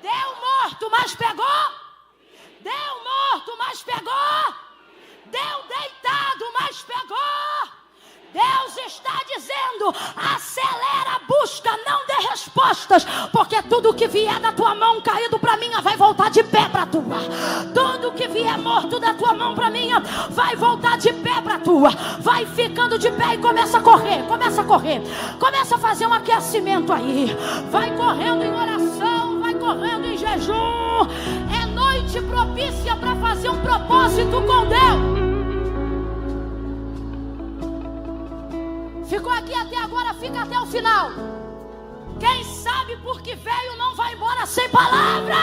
Deu morto, mas pegou. Deu morto, mas pegou. Deu deitado, mas pegou. Deus está dizendo, acelera a busca, não dê respostas, porque tudo que vier da tua mão caído para mim vai voltar de pé para tua. Tudo que vier morto da tua mão para mim vai voltar de pé para tua. Vai ficando de pé e começa a correr, começa a fazer um aquecimento aí. Vai correndo em oração, vai correndo em jejum. É noite propícia para fazer um propósito com Deus. Ficou aqui até agora, fica até o final. Quem sabe por que veio não vai embora sem palavra.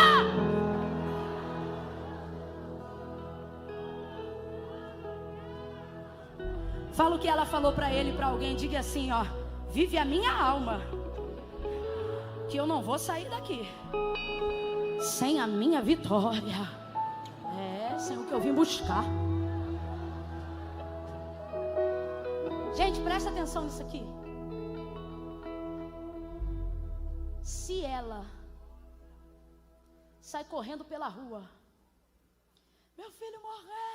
Fala o que ela falou para ele, para alguém. Diga assim, ó: vive a minha alma, que eu não vou sair daqui sem a minha vitória. Sem o que eu vim buscar. Gente, presta atenção nisso aqui. Se ela sai correndo pela rua. Meu filho morreu.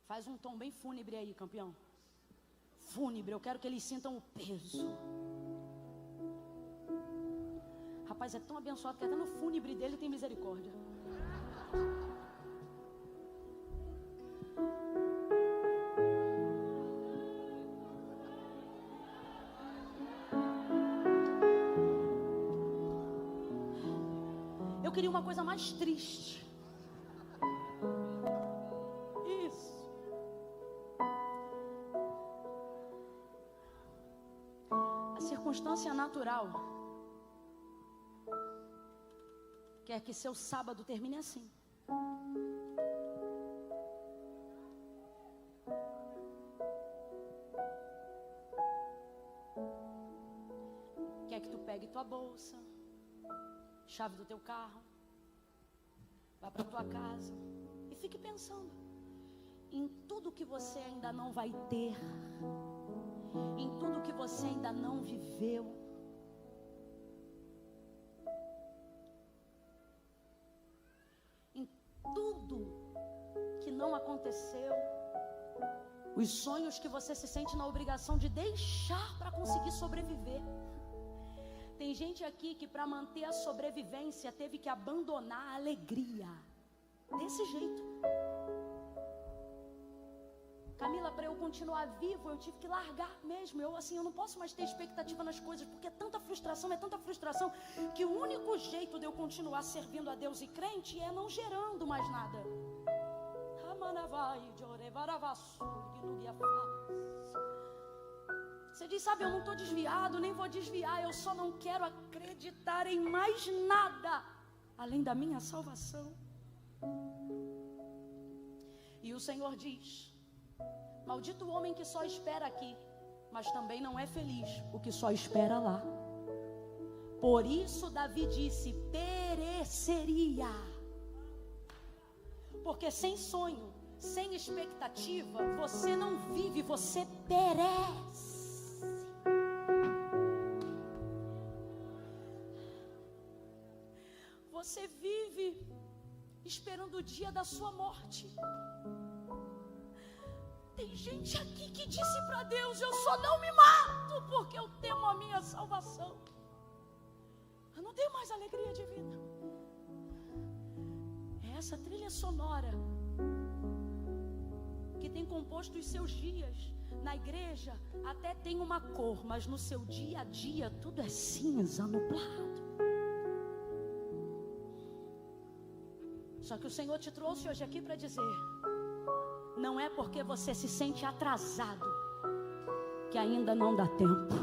Faz um tom bem fúnebre aí, campeão. Fúnebre, eu quero que eles sintam o peso. Rapaz, é tão abençoado que até no fúnebre dele tem misericórdia. Eu queria uma coisa mais triste. Circunstância natural quer que seu sábado termine assim. Quer que tu pegue tua bolsa, chave do teu carro, vá para tua casa e fique pensando em tudo que você ainda não vai ter, em tudo que você ainda não viveu. Em tudo que não aconteceu. Os sonhos que você se sente na obrigação de deixar para conseguir sobreviver. Tem gente aqui que para manter a sobrevivência teve que abandonar a alegria. Desse jeito. Camila, para eu continuar vivo, eu tive que largar mesmo. Eu não posso mais ter expectativa nas coisas, porque é tanta frustração, que o único jeito de eu continuar servindo a Deus e crente é não gerando mais nada. Você diz, sabe, eu não estou desviado, nem vou desviar, eu só não quero acreditar em mais nada, além da minha salvação. E o Senhor diz, maldito o homem que só espera aqui, mas também não é feliz o que só espera lá. Por isso Davi disse, pereceria. Porque sem sonho, sem expectativa, você não vive, você perece. Você vive esperando o dia da sua morte. Tem gente aqui que disse para Deus, eu só não me mato porque eu temo a minha salvação. Eu não tenho mais alegria de vida. É essa trilha sonora que tem composto os seus dias. Na igreja até tem uma cor, mas no seu dia a dia tudo é cinza, nublado. Só que o Senhor te trouxe hoje aqui para dizer, não é porque você se sente atrasado que ainda não dá tempo.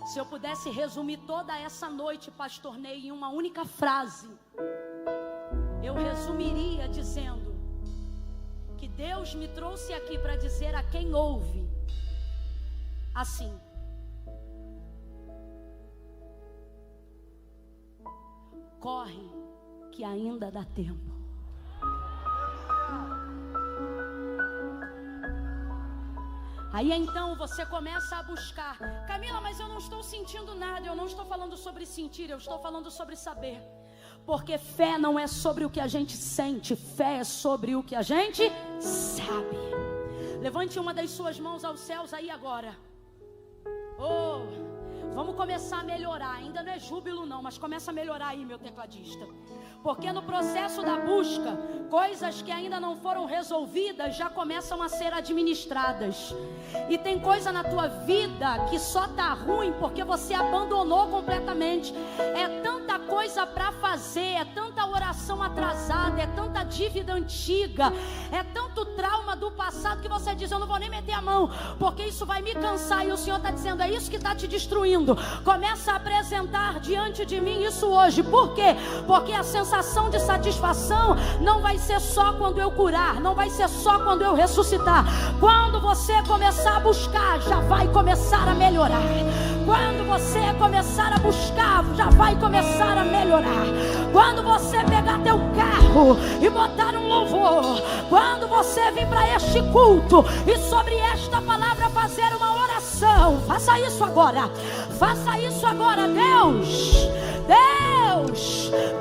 Se eu pudesse resumir toda essa noite, Pastor Ney, em uma única frase, eu resumiria dizendo que Deus me trouxe aqui para dizer a quem ouve assim: corre, que ainda dá tempo. Aí então você começa a buscar. Camila, mas eu não estou sentindo nada. Eu não estou falando sobre sentir, eu estou falando sobre saber. Porque fé não é sobre o que a gente sente, fé é sobre o que a gente sabe. Levante uma das suas mãos aos céus aí agora. Oh, Vamos começar a melhorar. Ainda não é júbilo não, mas começa a melhorar aí, meu tecladista. Porque no processo da busca, coisas que ainda não foram resolvidas já começam a ser administradas. E tem coisa na tua vida que só tá ruim porque você abandonou completamente. É tanta coisa para fazer, é tanta oração atrasada, é tanta dívida antiga, é tanto trauma do passado que você diz: eu não vou nem meter a mão, porque isso vai me cansar. E o Senhor está dizendo: é isso que está te destruindo. Começa a apresentar diante de mim isso hoje. Por quê? Porque a sensação de satisfação não vai ser só quando eu curar, não vai ser só quando eu ressuscitar. Quando você começar a buscar, já vai começar a melhorar. Quando você começar a buscar, já vai começar a melhorar. Quando você pegar teu carro e botar um louvor, quando você vir para este culto e sobre esta palavra fazer uma oração, faça isso agora. Faça isso agora.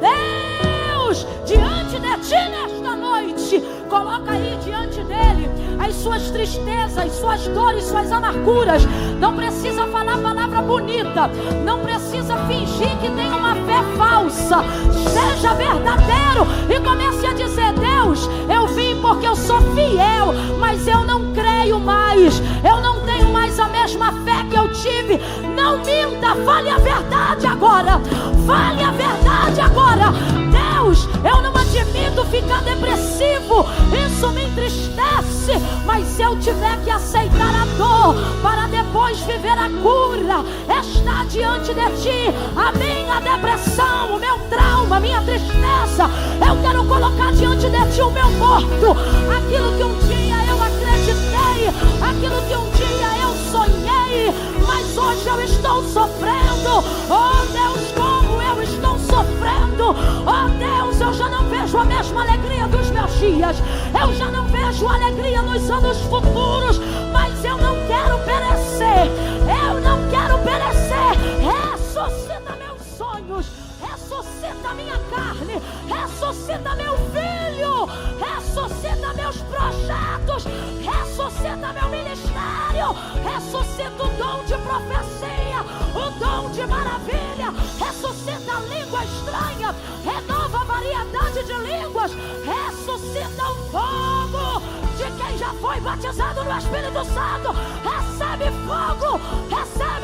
Deus, diante de ti nesta noite, coloca aí diante dele as suas tristezas, suas dores, suas amarguras. Não precisa falar palavra bonita, não precisa fingir que tem uma fé falsa. Seja verdadeiro e comece a dizer: Deus, eu vim porque eu sou fiel, mas eu não creio mais, eu não tenho mais a mesma fé que eu tive. Não minta, fale a verdade agora. Fale a verdade agora. Deus, eu não admito ficar depressivo, isso me entristece, mas se eu tiver que aceitar a dor para depois viver a cura, está diante de ti a minha depressão, o meu trauma, a minha tristeza. Eu quero colocar diante de ti o meu morto, aquilo que um dia eu acreditei, aquilo que um dia eu sonhei, mas hoje eu estou sofrendo. Oh Deus, como eu estou sofrendo. Oh Deus, eu já não vejo a mesma alegria dos meus dias, eu já não vejo alegria nos anos futuros, mas eu não quero perecer, eu não quero perecer. Ressuscita meus sonhos, ressuscita minha carne, ressuscita meu filho, ressuscita meus projetos, ressuscita meu ministério, ressuscita o dom de profecia, o dom de maravilha, ressuscita a língua estranha, renova a variedade de línguas, ressuscita o fogo de quem já foi batizado no Espírito Santo. Recebe fogo, recebe